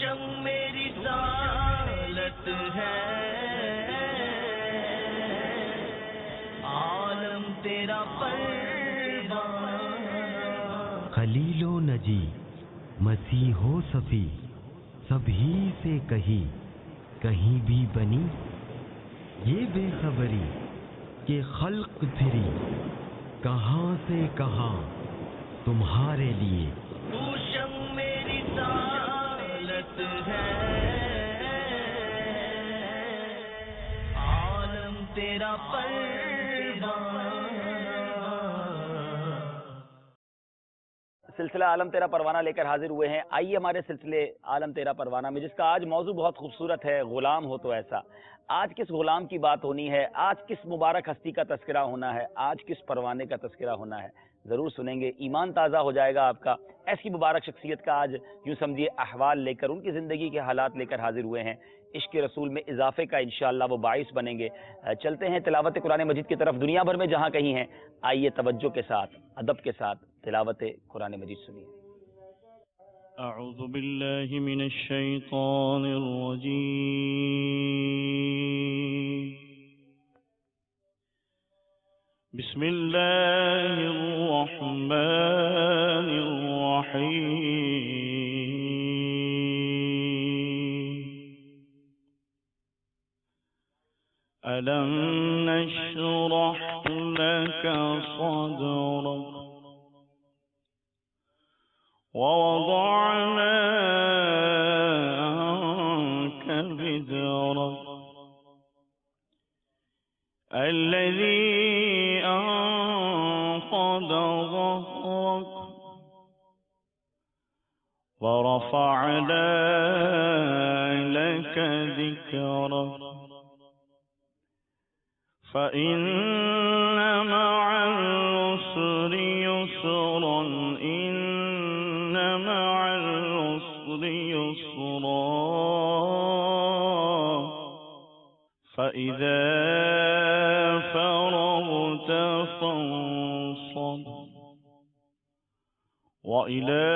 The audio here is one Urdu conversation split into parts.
شم میری رسالت ہے، عالم تیرا پروانہ، خلیل و نجی مسیح و صفی سبھی سے کہیں کہیں بھی بنی، یہ بے خبری کہ خلق پھری کہاں سے کہاں تمہارے لیے۔ تو شم میری رسالت ہے، عالم تیرا پروانہ۔ سلسلہ عالم تیرا پروانہ لے کر حاضر ہوئے ہیں۔ آئیے ہمارے سلسلے عالم تیرا پروانہ میں، جس کا آج موضوع بہت خوبصورت ہے، غلام ہو تو ایسا۔ آج کس غلام کی بات ہونی ہے، آج کس مبارک ہستی کا تذکرہ ہونا ہے، آج کس پروانے کا تذکرہ ہونا ہے، ضرور سنیں گے، ایمان تازہ ہو جائے گا آپ کا۔ ایسی مبارک شخصیت کا آج یوں سمجھیے احوال لے کر، ان کی زندگی کے حالات لے کر حاضر ہوئے ہیں۔ عشق رسول میں اضافے کا انشاءاللہ وہ باعث بنیں گے۔ چلتے ہیں تلاوت قرآن مجید کی طرف، دنیا بھر میں جہاں کہیں ہیں، آئیے توجہ کے ساتھ، ادب کے ساتھ تلاوت قرآن مجید سنیے۔ اعوذ باللہ من الشیطان الرجیم، بسم اللہ الرحمن الرحیم، ألم نشرح لك صدرك ووضعنا عنك وزرك الذي أنقض ظهرك ورفعنا لك ذكرك فإن مع العسر يسرا إن مع العسر يسرا فإذا فرغت فانصب وإلى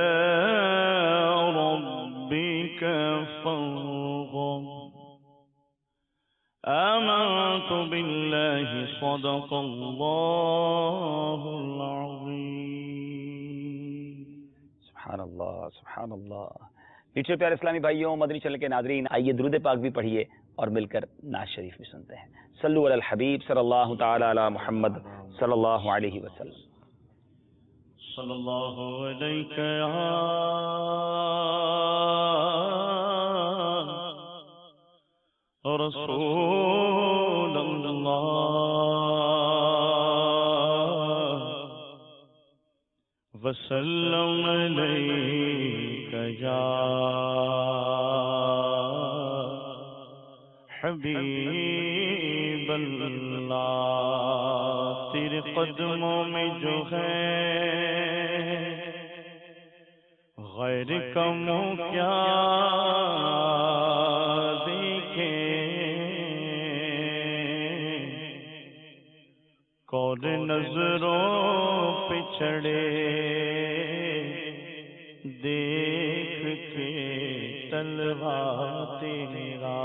ربك فارغب آمنت بالله صدق الله العظيم۔ سبحان اللہ، سبحان اللہ۔ پیچھے پیارے اسلامی بھائیوں، مدنی چینل کے ناظرین، آئیے درود پاک بھی پڑھیے اور مل کر نعت شریف بھی سنتے ہیں۔ صلو علی الحبیب صلی اللہ تعالی علی محمد صلی اللہ علیہ وسلم۔ صلی اللہ علیہ رسول اللہ وسلم علیک یا حبیب اللہ، تیرے قدموں میں جو ہے غیر کا منہ کیا کون نظروں پہ چڑھے دیکھ کے طلبا تیرا،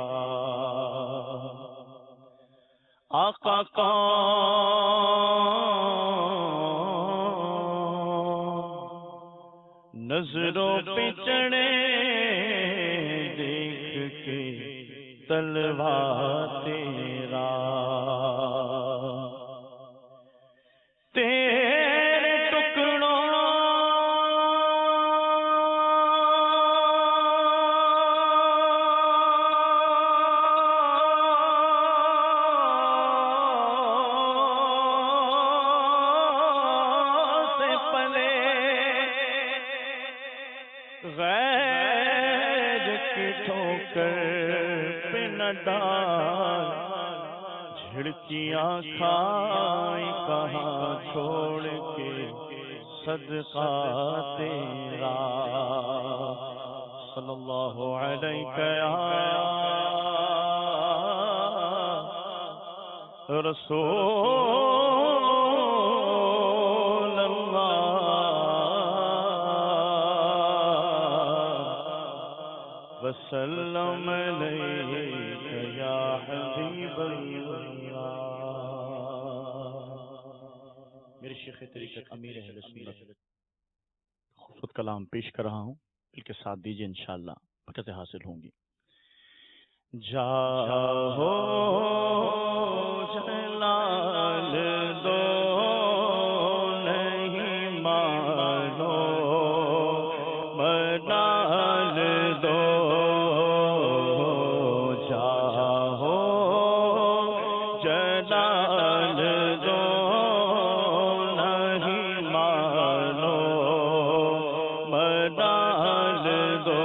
آقا کون نظروں پہ چڑھے دیکھ کے طلبا تیرا، تیرے ٹکڑوں سے پلے غیر کی ٹھوکر پہ نہ ڈال، جھڑکیاں کھائی کہاں چھوڑ کے صدقہ تیرا، صلی اللہ علیہ یا رسول اللہ وسلم علیک یا حبیب اللہ۔ میرے شیخ طریقت امیر اہل سنت خوبصورت کلام پیش کر رہا ہوں، دل کے ساتھ دیجیے، انشاءاللہ برکتیں حاصل ہوں گی۔ جاہو جلال دو نہیں مانو منال دو، جاہو جلال دو نہیں مانو منال دو،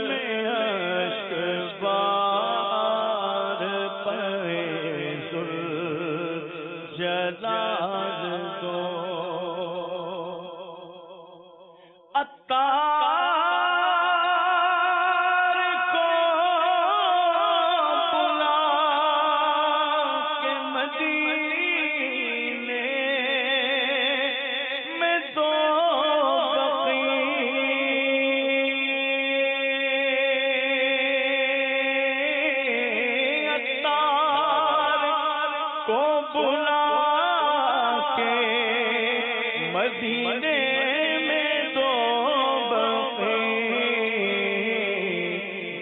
میں اشک بار بلا کے مدینے میں دو بقے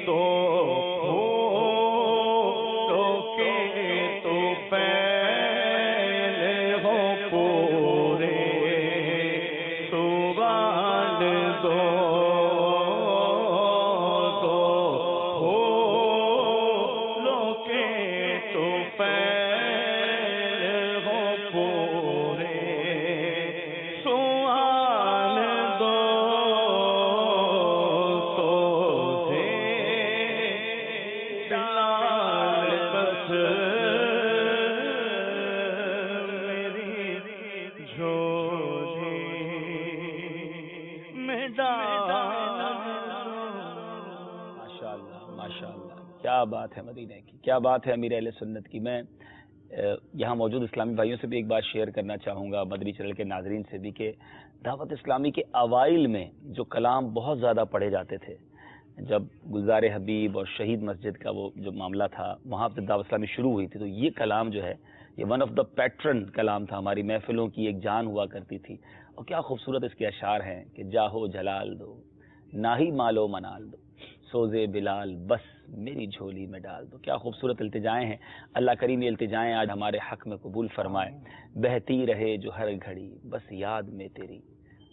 دو پھولوں کے تو پھیلے ہو پورے سوال دو کیا بات ہے مدینے کی، کیا بات ہے امیر اہل سنت کی. میں یہاں موجود اسلامی بھائیوں سے بھی ایک بات شیئر کرنا چاہوں گا، مدنی چینل کے ناظرین سے بھی، کہ دعوت اسلامی کے اوائل میں جو کلام بہت زیادہ پڑھے جاتے تھے، جب گلزار حبیب اور شہید مسجد کا وہ جو معاملہ تھا وہاں پہ دعوت اسلامی شروع ہوئی تھی، تو یہ کلام جو ہے یہ ون آف دا پیٹرن کلام تھا، ہماری محفلوں کی ایک جان ہوا کرتی تھی. اور کیا خوبصورت اس کے اشعار ہیں کہ جاہو جلال دو نہ ہی مالو منال دو سوزے بلال بس میری جھولی میں ڈال دو. کیا خوبصورت التجائیں ہیں. اللہ کریم یہ التجائیں آج ہمارے حق میں قبول فرمائے. بہتی رہے جو ہر گھڑی بس یاد میں تیری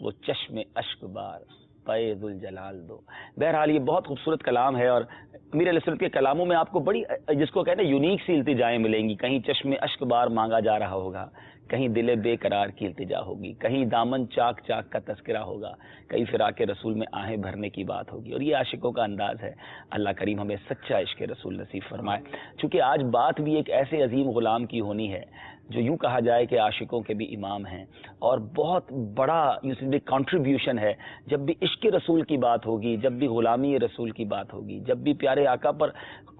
وہ چشم اشک بار پے ذوالجلال دو. بہرحال یہ بہت خوبصورت کلام ہے، اور امیر علیہ السلام کے کلاموں میں آپ کو بڑی جس کو کہتے ہیں یونیک سی التجائیں ملیں گی. کہیں چشم اشک بار مانگا جا رہا ہوگا، کہیں دل بے قرار کی التجا ہوگی، کہیں دامن چاک چاک کا تذکرہ ہوگا، کہیں فراق رسول میں آہیں بھرنے کی بات ہوگی. اور یہ عاشقوں کا انداز ہے. اللہ کریم ہمیں سچا عشق رسول نصیب فرمائے. چونکہ آج بات بھی ایک ایسے عظیم غلام کی ہونی ہے جو یوں کہا جائے کہ عاشقوں کے بھی امام ہیں، اور بہت بڑا کنٹریبیوشن ہے. جب بھی عشق رسول کی بات ہوگی، جب بھی غلامی رسول کی بات ہوگی، جب بھی پیارے آقا پر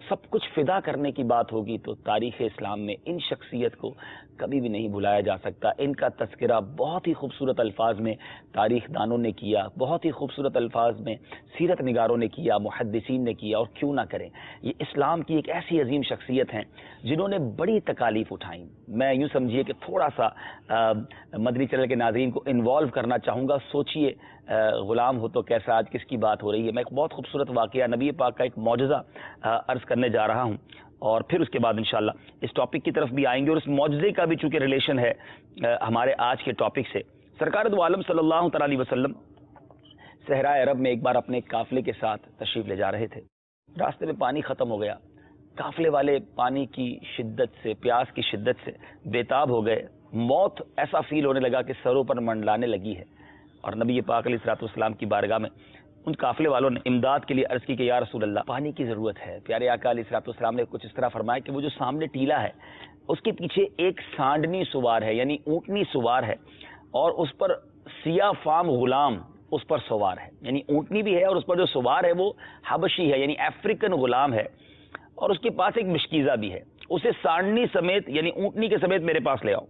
سب کچھ فدا کرنے کی بات ہوگی، تو تاریخ اسلام میں ان شخصیت کو کبھی بھی نہیں بھلایا جا سکتا. ان کا تذکرہ بہت ہی خوبصورت الفاظ میں تاریخ دانوں نے کیا، بہت ہی خوبصورت الفاظ میں سیرت نگاروں نے کیا، محدثین نے کیا. اور کیوں نہ کریں. یہ اسلام کی ایک ایسی عظیم شخصیت ہیں جنہوں نے بڑی تکالیف اٹھائیں. میں یوں سمجھیے کہ تھوڑا سا مدنی چینل کے ناظرین کو انوالو کرنا چاہوں گا. سوچئے غلام ہو تو کیسا، آج کس کی بات ہو رہی ہے. میں ایک بہت خوبصورت واقعہ نبی پاک کا ایک معجزہ عرض کرنے جا رہا ہوں، اور پھر اس کے بعد انشاءاللہ اس ٹاپک کی طرف بھی آئیں گے. اور اس معجزے کا بھی چونکہ ریلیشن ہے ہمارے آج کے ٹاپک سے. سرکار دو عالم صلی اللہ تعالی علیہ وسلم صحرائے عرب میں ایک بار اپنے قافلے کے ساتھ تشریف لے جا رہے تھے. راستے میں پانی ختم ہو گیا. قافلے والے پانی کی شدت سے، پیاس کی شدت سے بےتاب ہو گئے. موت ایسا فیل ہونے لگا کہ سروں پر منڈلانے لگی ہے. اور نبی پاک علیہ الصلوۃ والسلام کی بارگاہ میں ان قافلے والوں نے امداد کے لیے عرض کی کہ یا رسول اللہ پانی کی ضرورت ہے. پیارے آقا علیہ الصلوۃ والسلام نے کچھ اس طرح فرمایا کہ وہ جو سامنے ٹیلا ہے اس کے پیچھے ایک سانڈنی سوار ہے، یعنی اونٹنی سوار ہے، اور اس پر سیاہ فام غلام اس پر سوار ہے. یعنی اونٹنی بھی ہے اور اس پر جو سوار ہے وہ حبشی ہے، یعنی افریقن غلام ہے، اور اس کے پاس ایک مشکیزہ بھی ہے. اسے سانڈنی سمیت یعنی اونٹنی کے سمیت میرے پاس لے آؤ.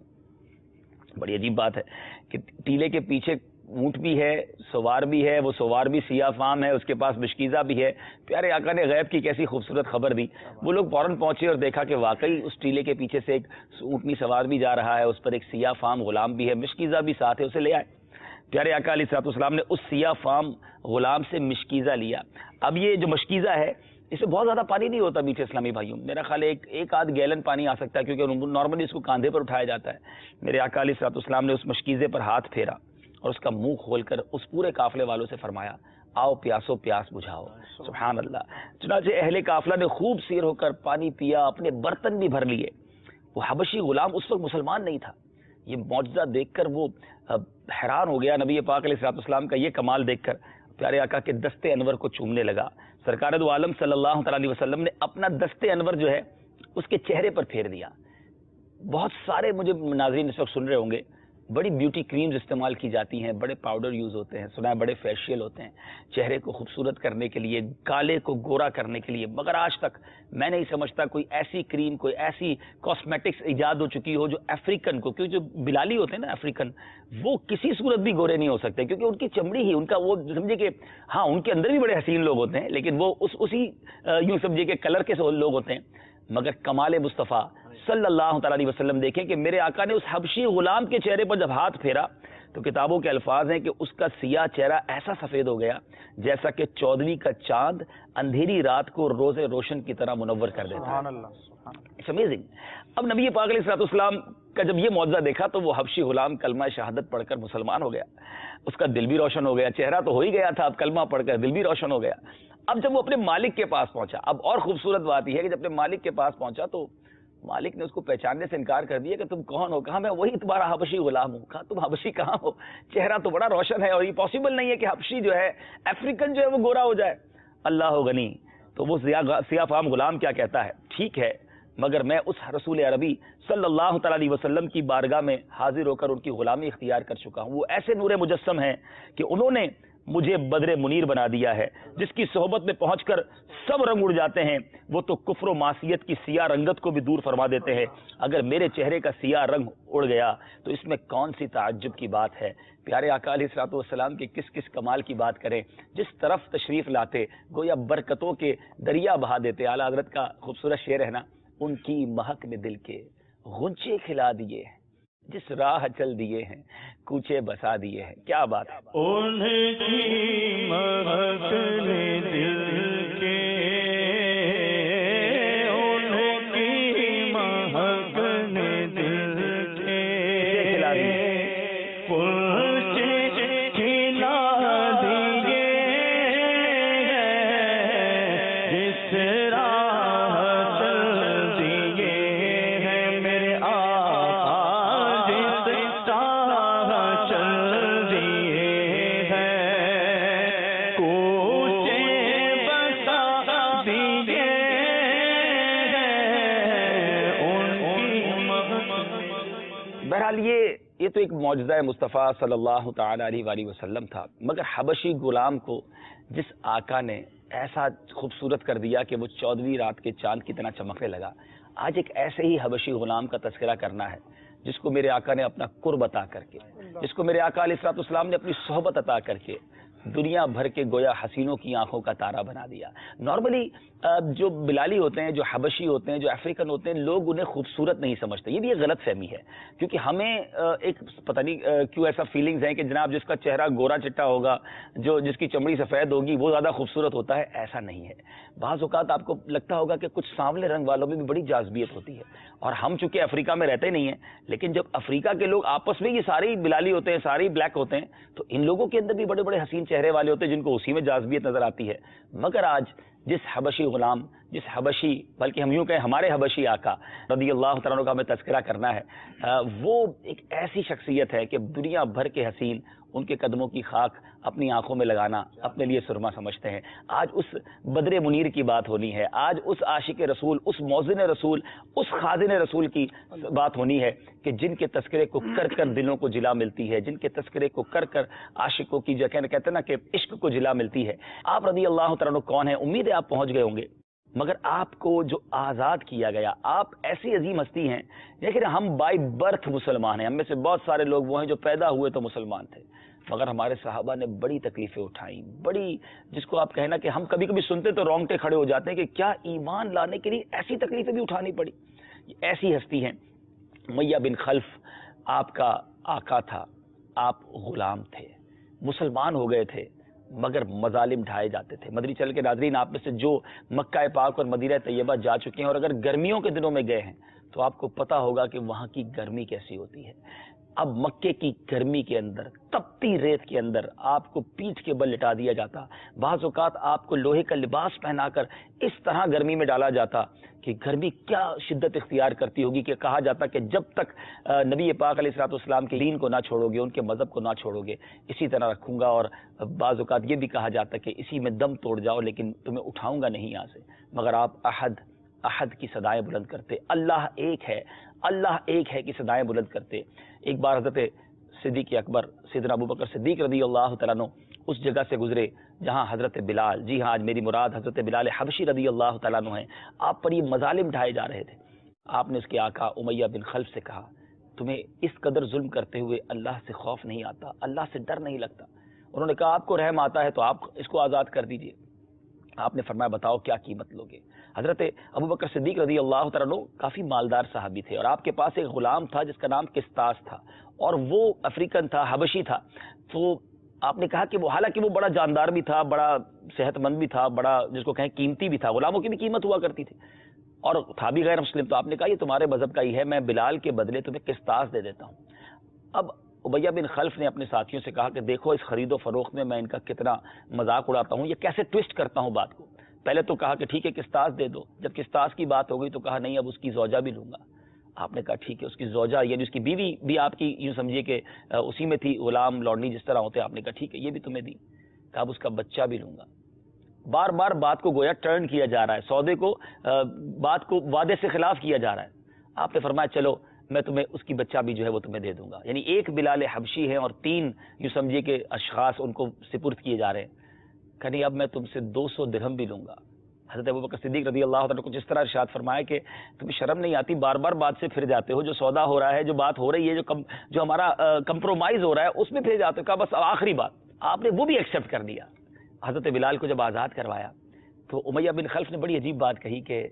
بڑی عجیب بات ہے کہ ٹیلے کے پیچھے اونٹ بھی ہے، سوار بھی ہے، وہ سوار بھی سیاہ فام ہے، اس کے پاس مشکیزہ بھی ہے. پیارے آقا نے غیب کی کیسی خوبصورت خبر دی. وہ لوگ فوراً پہنچے اور دیکھا کہ واقعی اس ٹیلے کے پیچھے سے ایک اونٹنی سوار بھی جا رہا ہے، اس پر ایک سیاہ فام غلام بھی ہے، مشکیزہ بھی ساتھ ہے. اسے لے آئے. پیارے آقا علیہ الصلوۃ والسلام نے اس سیاہ فام غلام سے مشکیزہ لیا. اب یہ جو مشکیزہ ہے اس میں بہت زیادہ پانی نہیں ہوتا میٹھے اسلامی بھائیوں. میرا خیال ایک آدھ گیلن پانی آ سکتا ہے، کیونکہ نارملی اس کو کاندھے پر اٹھایا جاتا ہے. میرے آقا علیہ الصلوۃ والسلام نے اس مشکیزے پر ہاتھ پھیرا اور اس کا منہ کھول کر اس پورے قافلے والوں سے فرمایا آؤ پیاسو پیاس بجھاؤ. سبحان اللہ. چنانچہ اہل قافلہ نے خوب سیر ہو کر پانی پیا، اپنے برتن بھی بھر لیے. وہ حبشی غلام اس وقت مسلمان نہیں تھا. یہ معجزہ دیکھ کر وہ حیران ہو گیا. نبی پاک علیہ الصلوۃ والسلام کا یہ کمال دیکھ کر پیارے آقا کے دست انور کو چومنے لگا. سرکار دو عالم صلی اللہ تعالی علیہ وسلم نے اپنا دست انور جو ہے اس کے چہرے پر پھیر دیا. بہت سارے مجھے ناظرین اس وقت سن رہے ہوں گے، بڑی بیوٹی کریمز استعمال کی جاتی ہیں، بڑے پاؤڈر یوز ہوتے ہیں، سنا ہے بڑے فیشیل ہوتے ہیں چہرے کو خوبصورت کرنے کے لیے، کالے کو گورا کرنے کے لیے. مگر آج تک میں نہیں سمجھتا کوئی ایسی کریم، کوئی ایسی کاسمیٹکس ایجاد ہو چکی ہو جو افریقن کو، کیونکہ جو بلالی ہوتے ہیں نا افریقن، وہ کسی صورت بھی گورے نہیں ہو سکتے، کیونکہ ان کی چمڑی ہی ان کا وہ سمجھے کہ ہاں ان کے اندر بھی بڑے حسین لوگ ہوتے ہیں، لیکن وہ اسی یوں سمجھے کہ کلر کے لوگ ہوتے ہیں. مگر کمال مصطفیٰ صلی اللہ تعالی علیہ وسلم دیکھیں کہ میرے آقا نے اس حبشی غلام کے چہرے پر جب ہاتھ پھیرا تو کتابوں کے الفاظ ہیں کہ اس کا سیاہ چہرہ ایسا سفید ہو گیا جیسا کہ 14ویں کا چاند اندھیری رات کو روز روشن کی طرح منور کر دیتا ہے. It's amazing. اب نبی پاک علیہ الصلوۃ والسلام کا جب یہ معجزہ دیکھا تو وہ حبشی غلام کلمہ شہادت پڑھ کر مسلمان ہو گیا. اس کا دل بھی روشن ہو گیا, چہرہ تو ہو ہی گیا تھا, اب کلمہ پڑھ کر دل بھی روشن ہو گیا. اب جب وہ اپنے مالک کے پاس پہنچا, اب اور خوبصورت بات یہ ہے کہ جب اپنے مالک کے پاس پہنچا تو مالک نے اس کو پہچاننے سے انکار کر دیا کہ تم کون ہو. کہا میں وہی تمہارا حبشی غلام ہوں. کہا تم حبشی کہاں ہو, چہرہ تو بڑا روشن ہے اور یہ پاسبل نہیں ہے کہ حبشی جو ہے, افریقن جو ہے وہ گورا ہو جائے. اللہ غنی. تو وہ سیاہ فام غلام کیا کہتا ہے, ٹھیک ہے مگر میں اس رسول عربی صلی اللہ تعالی علیہ وسلم کی بارگاہ میں حاضر ہو کر ان کی غلامی اختیار کر چکا ہوں. وہ ایسے نور مجسم ہیں کہ انہوں نے مجھے بدر منیر بنا دیا ہے, جس کی صحبت میں پہنچ کر سب رنگ اڑ جاتے ہیں. وہ تو کفر و معصیت کی سیاہ رنگت کو بھی دور فرما دیتے ہیں. اگر میرے چہرے کا سیاہ رنگ اڑ گیا تو اس میں کون سی تعجب کی بات ہے. پیارے آقا علیہ الصلوۃ والسلام کے کس کس کمال کی بات کریں. جس طرف تشریف لاتے گویا برکتوں کے دریا بہا دیتے. اعلیٰ حضرت کا خوبصورت شعر ہے نا, ان کی مہک نے دل کے غنچے کھلا دیے ہیں, جس راہ چل دیے ہیں کوچے بسا دیے ہیں. کیا بات ہے. ان کی مہک نے دل کے, ان کی مہک نے دل کے کھلا دیے. کوچے کھلا دیے جس راہ چل دیے ہیں میرے آقا, جس راہ چل دیے ہیں کوچے بسا دیے ہیں ان کی مہک. بہرحال یہ تو ایک معجزہ مصطفیٰ صلی اللہ تعالی علیہ وآلہ وسلم تھا, مگر حبشی غلام کو جس آقا نے ایسا خوبصورت کر دیا کہ وہ 14ویں رات کے چاند کی طرح چمکنے لگا. آج ایک ایسے ہی حبشی غلام کا تذکرہ کرنا ہے جس کو میرے آقا نے اپنا قرب عطا کر کے, جس کو میرے آقا علیہ الصلوۃ والسلام نے اپنی صحبت عطا کر کے دنیا بھر کے گویا حسینوں کی آنکھوں کا تارا بنا دیا. نارملی جو بلالی ہوتے ہیں, جو حبشی ہوتے ہیں, جو افریقن ہوتے ہیں, لوگ انہیں خوبصورت نہیں سمجھتے. یہ بھی ایک غلط فہمی ہے, کیونکہ ہمیں ایک پتہ نہیں کیوں ایسا فیلنگز ہیں کہ جناب جس کا چہرہ گورا چٹا ہوگا, جس کی چمڑی سفید ہوگی وہ زیادہ خوبصورت ہوتا ہے. ایسا نہیں ہے. بعض اوقات آپ کو لگتا ہوگا کہ کچھ سانولے رنگ والوں میں بھی بڑی جاذبیت ہوتی ہے, اور ہم چونکہ افریقہ میں رہتے نہیں ہیں, لیکن جب افریقہ کے لوگ آپس میں یہ سارے بلالی ہوتے ہیں, سارے بلیک ہوتے ہیں, تو ان لوگوں کے اندر بھی بڑے بڑے حسین چہرے والے ہوتے ہیں جن کو اسی میں جاذبیت نظر آتی ہے. مگر آج جس حبشی غلام, جس حبشی, بلکہ ہم یوں کہیں ہمارے حبشی آقا رضی اللہ تعالیٰ عنہ کا ہمیں تذکرہ کرنا ہے, وہ ایک ایسی شخصیت ہے کہ دنیا بھر کے حسین ان کے قدموں کی خاک اپنی آنکھوں میں لگانا اپنے لیے سرما سمجھتے ہیں. آج اس بدر منیر کی بات ہونی ہے, آج اس عاشق رسول, اس موزن رسول, اس خازن رسول کی بات ہونی ہے کہ جن کے تذکرے کو کر کر دلوں کو جلا ملتی ہے, جن کے تذکرے کو کر کر عاشقوں کی جو کہتے ہیں نا کہ عشق کو جلا ملتی ہے. آپ رضی اللہ تعالیٰ عنہ کون ہیں؟ امید ہے آپ پہنچ گئے ہوں گے. مگر آپ کو جو آزاد کیا گیا, آپ ایسی عظیم ہستی ہیں. لیکن ہم بائی برتھ مسلمان ہیں, ہم میں سے بہت سارے لوگ وہ ہیں جو پیدا ہوئے تو مسلمان تھے, مگر ہمارے صحابہ نے بڑی تکلیفیں اٹھائیں, بڑی, جس کو آپ کہنا کہ ہم کبھی کبھی سنتے تو رونگٹے کھڑے ہو جاتے ہیں کہ کیا ایمان لانے کے لیے ایسی تکلیفیں بھی اٹھانی پڑی. ایسی ہستی ہیں. امیہ بن خلف آپ کا آقا تھا, آپ غلام تھے, مسلمان ہو گئے تھے, مگر مظالم ڈھائے جاتے تھے. مدنی چینل کے ناظرین آپ میں سے جو مکہ پاک اور مدینہ طیبہ جا چکے ہیں اور اگر گرمیوں کے دنوں میں گئے ہیں تو آپ کو پتہ ہوگا کہ وہاں کی گرمی کیسی ہوتی ہے. اب مکے کی گرمی کے اندر, تپتی ریت کے اندر آپ کو پیٹھ کے بل لٹا دیا جاتا. بعض اوقات آپ کو لوہے کا لباس پہنا کر اس طرح گرمی میں ڈالا جاتا کہ گرمی کیا شدت اختیار کرتی ہوگی, کہ کہا جاتا کہ جب تک نبی پاک علیہ الصلوۃ والسلام کے دین کو نہ چھوڑو گے, ان کے مذہب کو نہ چھوڑو گے, اسی طرح رکھوں گا. اور بعض اوقات یہ بھی کہا جاتا کہ اسی میں دم توڑ جاؤ لیکن تمہیں اٹھاؤں گا نہیں یہاں سے. مگر آپ احد کی صدائیں بلند کرتے, اللہ ایک ہے, اللہ ایک ہے کی صدائیں بلند کرتے. ایک بار حضرت صدیق اکبر سیدنا ابوبکر صدیق رضی اللہ تعالیٰ عنہ اس جگہ سے گزرے جہاں حضرت بلال, جی ہاں آج میری مراد حضرت بلال حبشی رضی اللہ تعالیٰ عنہ ہیں, آپ پر یہ مظالم ڈھائے جا رہے تھے. آپ نے اس کے آقا امیہ بن خلف سے کہا, تمہیں اس قدر ظلم کرتے ہوئے اللہ سے خوف نہیں آتا, اللہ سے ڈر نہیں لگتا؟ انہوں نے کہا آپ کو رحم آتا ہے تو آپ اس کو آزاد کر دیجئے. آپ نے فرمایا بتاؤ کیا قیمت لوگے؟ حضرت ابوبکر صدیق رضی اللہ تعالیٰ عنہ کافی مالدار صحابی تھے، اور آپ کے پاس ایک غلام تھا جس کا نام قسطاس تھا، اور وہ افریقن تھا، حبشی تھا. تو آپ نے کہا کہ وہ حالانکہ وہ بڑا جاندار بھی تھا، بڑا صحت مند بھی تھا، بڑا جس کو کہیں قیمتی بھی تھا، غلاموں کی بھی قیمت ہوا کرتی تھی، اور تھا بھی غیر مسلم. تو آپ نے کہا یہ تمہارے مذہب کا ہی ہے، میں بلال کے بدلے تمہیں قسطاس دے دیتا ہوں. اب امیہ بن خلف نے اپنے ساتھیوں سے کہا کہ دیکھو اس خرید و فروخت میں ان کا کتنا مذاق اڑاتا ہوں، یہ کیسے ٹوسٹ کرتا ہوں بات کو. پہلے تو کہا کہ ٹھیک ہے قسطاس دے دو، جب قسطاس کی بات ہو گئی تو کہا نہیں اب اس کی زوجہ بھی لوں گا. آپ نے کہا ٹھیک ہے، اس کی زوجہ یعنی اس کی بیوی بھی آپ کی یوں سمجھیے کہ اسی میں تھی، غلام لونڈی جس طرح ہوتے ہیں. آپ نے کہا ٹھیک ہے یہ بھی تمہیں دی. کہا اب اس کا بچہ بھی لوں گا. بار بار بات کو گویا ٹرن کیا جا رہا ہے، سودے کو بات کو وعدے سے خلاف کیا جا رہا ہے. آپ نے فرمایا چلو میں تمہیں اس کی بچہ بھی جو ہے وہ تمہیں دے دوں گا. یعنی ایک بلال حبشی ہے اور 3 یوں سمجھیے کہ اشخاص ان کو سپرد کیے جا رہے ہیں. کہ نہیں اب میں تم سے 200 درہم بھی لوں گا. حضرت ابوبکر صدیق رضی اللہ عنہ کچھ اس طرح ارشاد فرمایا کہ تمہیں شرم نہیں آتی، بار بار بات سے پھر جاتے ہو، جو سودا ہو رہا ہے، جو بات ہو رہی ہے، جو ہمارا کمپرومائز ہو رہا ہے اس میں پھر جاتے ہو. کہا بس آخری بات. آپ نے وہ بھی ایکسیپٹ کر لیا. حضرت بلال کو جب آزاد کروایا تو امیہ بن خلف نے بڑی عجیب بات کہی کہ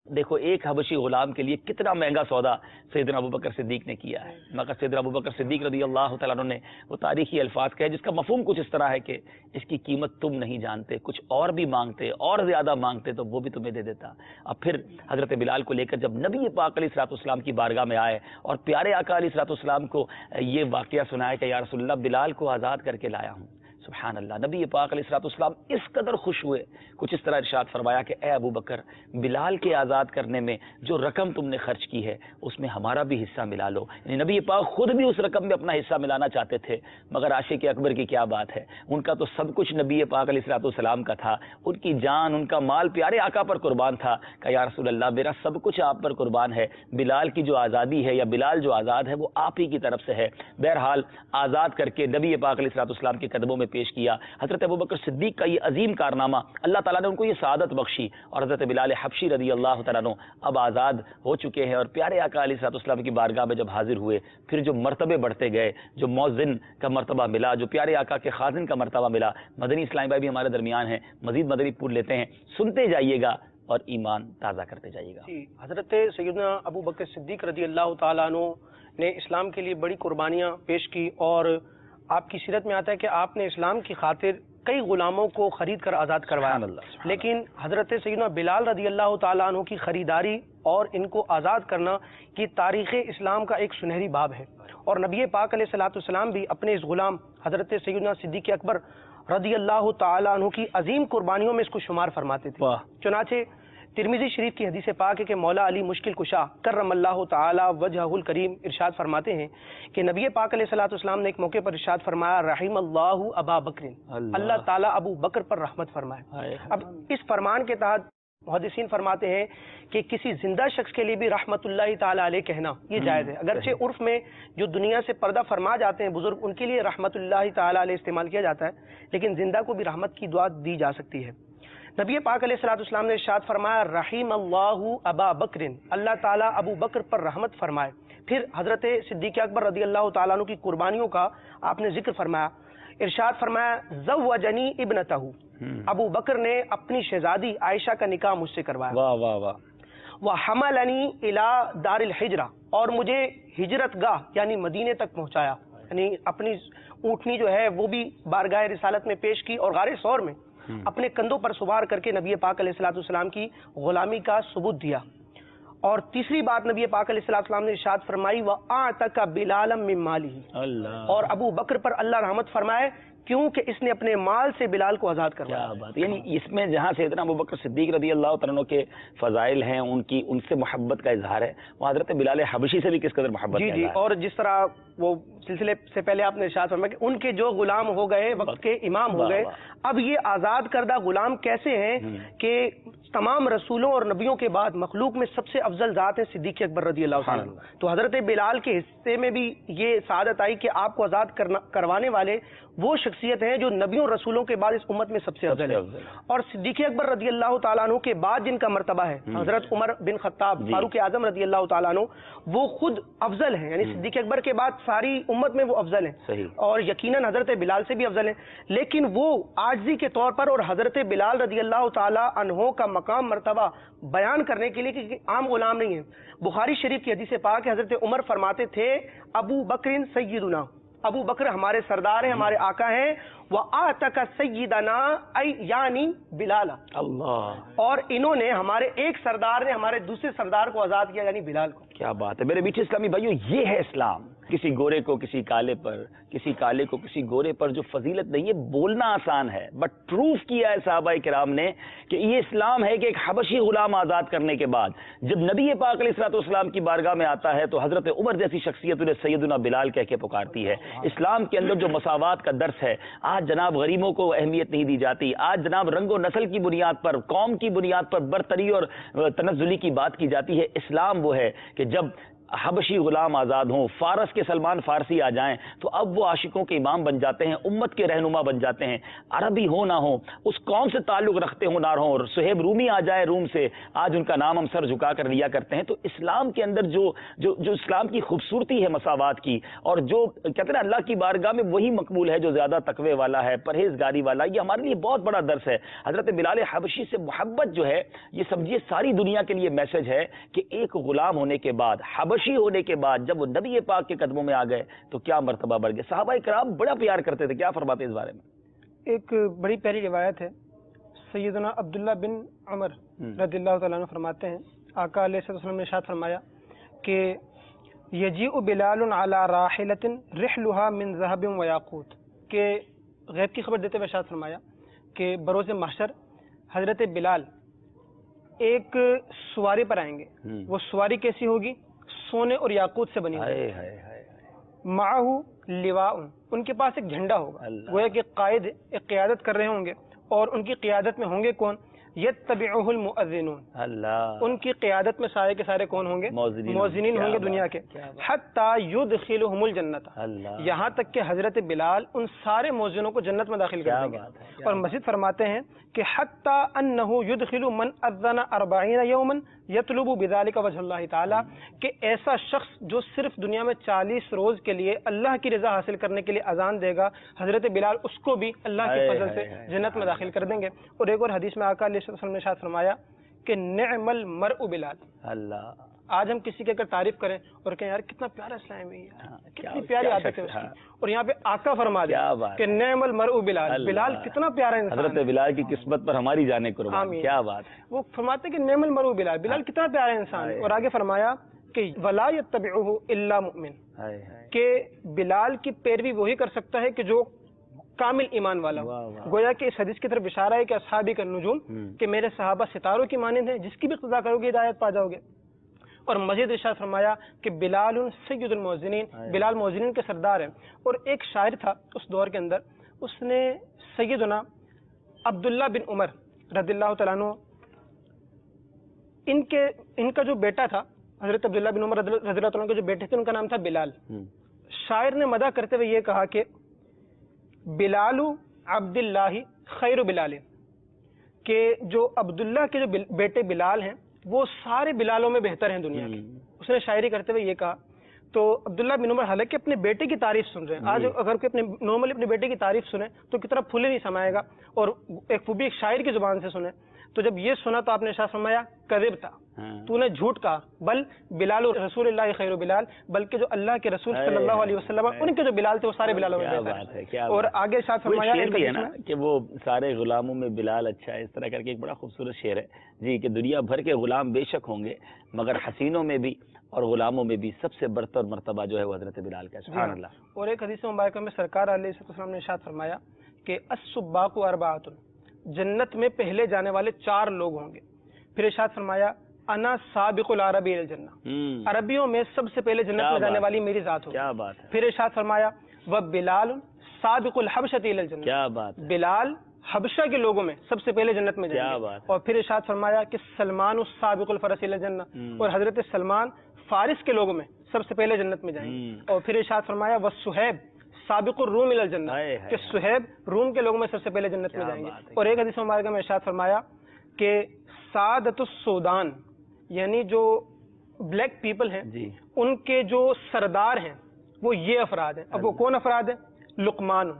دیکھو ایک حبشی غلام کے لیے کتنا مہنگا سودا سیدنا ابوبکر صدیق نے کیا ہے. مگر سیدنا ابوبکر صدیق رضی اللہ تعالیٰ عنہ نے وہ تاریخی الفاظ کہے جس کا مفہوم کچھ اس طرح ہے کہ اس کی قیمت تم نہیں جانتے، کچھ اور بھی مانگتے اور زیادہ مانگتے تو وہ بھی تمہیں دے دیتا. اب پھر حضرت بلال کو لے کر جب نبی پاک علیہ الصلوۃ والسلام کی بارگاہ میں آئے اور پیارے آقا علیہ الصلوۃ والسلام کو یہ واقعہ سنایا کہ یا رسول اللہ بلال کو آزاد کر کے لایا ہوں. سبحان اللہ. نبی پاک علیہ الصلوۃ والسلام اس قدر خوش ہوئے، کچھ اس طرح ارشاد فرمایا کہ اے ابو بکر بلال کے آزاد کرنے میں جو رقم تم نے خرچ کی ہے اس میں ہمارا بھی حصہ ملا لو. یعنی نبی پاک خود بھی اس رقم میں اپنا حصہ ملانا چاہتے تھے، مگر عاشق اکبر کی کیا بات ہے، ان کا تو سب کچھ نبی پاک علیہ الصلوۃ والسلام کا تھا، ان کی جان ان کا مال پیارے آقا پر قربان تھا. کہ یا رسول اللہ میرا سب کچھ آپ پر قربان ہے، بلال کی جو آزادی ہے یا بلال جو آزاد ہے وہ آپ ہی کی طرف سے ہے. بہرحال آزاد کر کے نبی پاک علیہ الصلوۃ والسلام کے قدموں میں پیش کیا. حضرت ابوبکر صدیق کا یہ عظیم کارنامہ اللہ تعالیٰ نے ان کو یہ سعادت بخشی، اور حضرت بلال حبشی رضی اللہ تعالیٰ عنہ اب آزاد ہو چکے ہیں اور پیارے آقا علیہ الصلوۃ والسلام کی بارگاہ میں جب حاضر ہوئے پھر جو مرتبے بڑھتے گئے، جو مؤذن کا مرتبہ ملا، جو پیارے آقا کے خازن کا مرتبہ ملا. مدنی اسلامی بھائی بھی ہمارے درمیان ہیں، مزید مدنی پور لیتے ہیں، سنتے جائیے گا اور ایمان تازہ کرتے جائیے گا. جی حضرت سیدنا ابوبکر صدیق رضی اللہ تعالیٰ عنہ نے اسلام کے لیے بڑی قربانیاں پیش کی، اور آپ کی سیرت میں آتا ہے کہ آپ نے اسلام کی خاطر کئی غلاموں کو خرید کر آزاد کروایا. لیکن حضرت سیدنا بلال رضی اللہ تعالیٰ عنہ کی خریداری اور ان کو آزاد کرنا یہ تاریخ اسلام کا ایک سنہری باب ہے، اور نبی پاک علیہ الصلوۃ والسلام بھی اپنے اس غلام حضرت سیدنا صدیق اکبر رضی اللہ تعالیٰ عنہ کی عظیم قربانیوں میں اس کو شمار فرماتے تھے. چنانچہ ترمذی شریف کی حدیث پاک ہے کہ مولا علی مشکل کشا کرم اللہ تعالی وجہہ الکریم ارشاد فرماتے ہیں کہ نبی پاک علیہ الصلوۃ والسلام نے ایک موقع پر ارشاد فرمایا رحم اللہ ابا بکر، اللہ تعالیٰ ابو بکر پر رحمت فرمائے. اب اس فرمان کے تحت محدثین فرماتے ہیں کہ کسی زندہ شخص کے لیے بھی رحمت اللہ تعالیٰ علیہ کہنا یہ جائز ہے. اگرچہ عرف میں جو دنیا سے پردہ فرما جاتے ہیں بزرگ ان کے لیے رحمت اللہ تعالیٰ علیہ استعمال کیا جاتا ہے، لیکن زندہ کو بھی رحمت کی دعا دی جا سکتی ہے. نبی پاک علیہ الصلوۃ والسلام نے ارشاد فرمایا رحیم اللہ ابا بکر، اللہ تعالیٰ ابو بکر پر رحمت فرمائے. پھر حضرت صدیق اکبر رضی اللہ تعالیٰ عنہ کی قربانیوں کا آپ نے ذکر فرمایا. ارشاد فرمایا زوجنی ابنتہ، ابو بکر نے اپنی شہزادی عائشہ کا نکاح مجھ سے کروایا. واہ واہ واہ. وحملنی الی دار الحجرہ، اور مجھے ہجرت گاہ یعنی مدینے تک پہنچایا. یعنی اپنی اونٹنی جو ہے وہ بھی بارگاہ رسالت میں پیش کی اور غار ثور میں اپنے کندھوں پر سوار کر کے نبی پاک علیہ الصلوۃ والسلام کی غلامی کا ثبوت دیا. اور تیسری بات نبی پاک علیہ الصلوۃ والسلام نے ارشاد فرمائی وَأَعْتَقَ بِلَالًا مِّن مَّالِهِ، اور ابو بکر پر اللہ رحمت فرمائے کیونکہ اس نے اپنے مال سے بلال کو آزاد کروایا. کیا بات. یعنی اس میں جہاں سیدنا ابوبکر صدیق رضی اللہ تعالیٰ کے فضائل ہیں، ان سے محبت کا اظہار ہے، وہ حضرت بلال حبشی سے بھی کس قدر محبت جی. اور جس طرح وہ سلسلے سے پہلے آپ نے ارشاد فرمایا کہ ان کے جو غلام ہو گئے وقت کے امام ہو گئے، اب یہ آزاد کردہ غلام کیسے ہیں کہ تمام رسولوں اور نبیوں کے بعد مخلوق میں سب سے افضل ذات ہے صدیق اکبر رضی اللہ عنہ. تو حضرت بلال کے حصے میں بھی یہ سعادت آئی کہ آپ کو آزاد کروانے والے وہ شخصیت ہیں جو نبیوں اور رسولوں کے بعد اس امت میں سب سے افضل ہے. اور صدیق اکبر رضی اللہ تعالیٰ عنہ کے بعد جن کا مرتبہ ہے حضرت عمر بن خطاب فاروق اعظم رضی اللہ تعالیٰ عنہ، وہ خود افضل ہیں. یعنی صدیق اکبر کے بعد ساری امت میں وہ افضل ہیں، اور یقیناً حضرت بلال سے بھی افضل ہیں. لیکن وہ عاجزی کے طور پر اور حضرت بلال رضی اللہ تعالیٰ عنہ کا مقام مرتبہ بیان کرنے کے لیے کہ عام غلام نہیں ہے. بخاری شریف کی حدیث پاک ہے، حضرت عمر فرماتے تھے ابو بکر سیدنا، ابو بکر ہمارے سردار ہیں، ہمارے آقا ہیں. وَآتَكَ سَيِّدَنَا أَيْ یعنی بلال، اللہ، اور انہوں نے ہمارے ایک سردار نے ہمارے دوسرے سردار کو آزاد کیا یعنی بلال کو. کیا بات ہے میرے میٹھے اسلامی بھائیو، یہ ہے اسلام. کسی گورے کو کسی کالے پر، کسی کالے کو کسی گورے پر جو فضیلت نہیں ہے، بولنا آسان ہے، بٹ پروف کیا ہے صحابہ کرام نے کہ یہ اسلام ہے کہ ایک حبشی غلام آزاد کرنے کے بعد جب نبی پاک علیہ الصلوۃ والسلام کی بارگاہ میں آتا ہے تو حضرت عمر جیسی شخصیت انہیں سیدنا بلال کہہ کے پکارتی ہے. اسلام کے اندر جو مساوات کا درس ہے، آج جناب غریبوں کو اہمیت نہیں دی جاتی، آج جناب رنگ و نسل کی بنیاد پر، قوم کی بنیاد پر برتری اور تنزلی کی بات کی جاتی ہے. اسلام وہ ہے کہ جب حبشی غلام آزاد ہوں، فارس کے سلمان فارسی آ جائیں تو اب وہ عاشقوں کے امام بن جاتے ہیں، امت کے رہنما بن جاتے ہیں. عربی ہو نہ ہو، اس قوم سے تعلق رکھتے ہوں نہ ہوں، صہیب رومی آ جائے روم سے، آج ان کا نام ہم سر جھکا کر لیا کرتے ہیں. تو اسلام کے اندر جو اسلام کی خوبصورتی ہے مساوات کی، اور جو کہتے ہیں نا اللہ کی بارگاہ میں وہی مقبول ہے جو زیادہ تقوی والا ہے، پرہیزگاری والا. یہ ہمارے لیے بہت بڑا درس ہے. حضرت بلال حبشی سے محبت جو ہے، یہ سمجھیے ساری دنیا کے لیے میسج ہے کہ ایک غلام ہونے کے بعد، حبشی ہونے کے بعد جب وہ نبی پاک کے قدموں میں آ گئے تو کیا مرتبہ بڑھ گیا. صحابہ کرام بڑا پیار کرتے تھے. کیا فرماتے اس بارے میں؟ ایک بڑی پیاری روایت ہے، سیدنا عبداللہ بن عمر رضی اللہ تعالیٰ عنہ فرماتے ہیں آقا علیہ الصلوۃ والسلام نے ارشاد فرمایا کہ یجیء بلال علی راحلۃ رحلها من ذهب ویاقوت، کہ غیب کی خبر دیتے ہوئے ارشاد فرمایا کہ بروز محشر حضرت بلال ایک سواری پر آئیں گے. وہ سواری کیسی ہوگی؟ سونے اور یاقوت سے بنی ہوگی. معه لواء، ان کے پاس ایک جھنڈا ہوگا، گویا کہ قائد ایک قیادت کر رہے ہوں گے، اور ان کی قیادت میں ہوں گے کون؟ یتبعہ المؤذنون، اللہ، ان کی قیادت میں سارے کے سارے کون ہوں گے؟ مؤذنین ہوں گے دنیا کے. حتی یدخلہم الجنت، یہاں تک کہ حضرت بلال ان سارے مؤذنوں کو جنت میں داخل کر دیں گے. اور مزید فرماتے ہیں کہ حتی انہ یدخل من اذن 40 یوما یطلب بذلک وجہ اللہ تعالی، کہ ایسا شخص جو صرف دنیا میں 40 روز کے لیے اللہ کی رضا حاصل کرنے کے لیے اذان دے گا، حضرت بلال اس کو بھی اللہ کے فضل سے جنت میں داخل کر دیں گے. اور ایک اور حدیث میں آقا علیہ السلام نے ارشاد فرمایا کہ نعم المرء بلال. اللہ، آج ہم کسی کی اگر تعریف کریں اور کہیں یار کتنا پیارا اسلام ہے، کتنی پیاری عادت ہے اس کی، اور یہاں پہ آقا فرما دیں کہ نعم المرء بلال، بلال کتنا پیارا انسان ہے. حضرت بلال کی قسمت پر ہماری جانیں قربان. کیا بات ہے. وہ فرماتے ہیں کہ نعم المرء بلال، بلال کتنا پیارا انسان ہے. اور آگے فرمایا کہ ولا یتبعہ الا مؤمن، کہ بلال کی پیروی وہی کر سکتا ہے کہ جو کامل ایمان والا ہو. گویا کہ اس حدیث کی طرف اشارہ ہے کہ اصحابی کا نجوم، کہ میرے صحابہ ستاروں کی مانند ہیں، جس کی بھی اقتداء کرو گے ہدایت پا جاؤ گے. اور مزید ارشاد فرمایا کہ بلال سید المؤذنین، بلال مؤذنین کے سردار ہیں. اور ایک شاعر تھا اس دور کے اندر، اس نے سیدنا عبداللہ بن عمر رضی اللہ تعالیٰ عنہ، ان کا جو بیٹا تھا، حضرت عبداللہ بن عمر رضی اللہ تعالیٰ عنہ کے جو بیٹے تھے ان کا نام تھا بلال. شاعر نے مدح کرتے ہوئے یہ کہا کہ بلال عبداللہ خیر بلال، کہ جو عبداللہ کے جو بیٹے بلال ہیں وہ سارے بلالوں میں بہتر ہیں دنیا کے. اس نے شاعری کرتے ہوئے یہ کہا. تو عبداللہ بن عمر حالانکہ اپنے بیٹے کی تعریف سن رہے ہیں، آج اگر کوئی نارملی اپنے بیٹے کی تعریف سنے تو کتنا پھولے نہیں سمائے گا، اور وہ بھی ایک شاعر کی زبان سے سنے. تو جب یہ سنا تو آپ نے ارشاد فرمایا کذبتا، تو نے جھوٹ کہا، بل بلال رسول اللہ خیر بلال، بلکہ جو اللہ کے رسول صلی اللہ علیہ وسلم ان کے جو بلال تھے وہ سارے بلالوں میں بہتر ہیں. اور آگے ارشاد فرمایا کہ وہ سارے غلاموں میں بلال اچھا ہے، اس طرح کر کے ایک بڑا خوبصورت شعر ہے جی، کہ دنیا بھر کے غلام بے شک ہوں گے مگر حسینوں میں بھی اور غلاموں میں بھی سب سے برتر مرتبہ جو ہے وہ حضرت بلال کا. سبحان اللہ. اور ایک حدیث مبارکہ میں سرکار علیہ السلام نے ارشاد فرمایا کہ السباق اربعۃ، جنت میں پہلے جانے والے 4 لوگ ہوں گے. پھر ارشاد فرمایا انا سابق العربی الی الجنہ، عربیوں میں سب سے پہلے جنت میں جانے والی میری ذات ہوگی. کیا بات ہے. پھر ارشاد فرمایا وبلال سابق الحبشۃ الی الجنہ، کیا بات ہے. بلال حبشہ کے لوگوں میں سب سے پہلے جنت میں جائیں گے. اور پھر ارشاد فرمایا کہ سلمان السابق الفرس الی الجنہ، اور حضرت سلمان فارس کے لوگوں میں سب سے پہلے جنت میں جائیں گے. اور پھر ارشاد فرمایا وصہیب سابق الروم الی الجنہ، کہ صہیب روم کے لوگوں میں سب سے پہلے جنت میں جائیں گے. اور ایک حدیث مبارکہ میں ارشاد فرمایا کہ سعادت السودان، یعنی جو بلیک پیپل ہیں ان کے جو سردار ہیں وہ یہ افراد ہیں. اب وہ کون افراد ہیں؟ لقمان،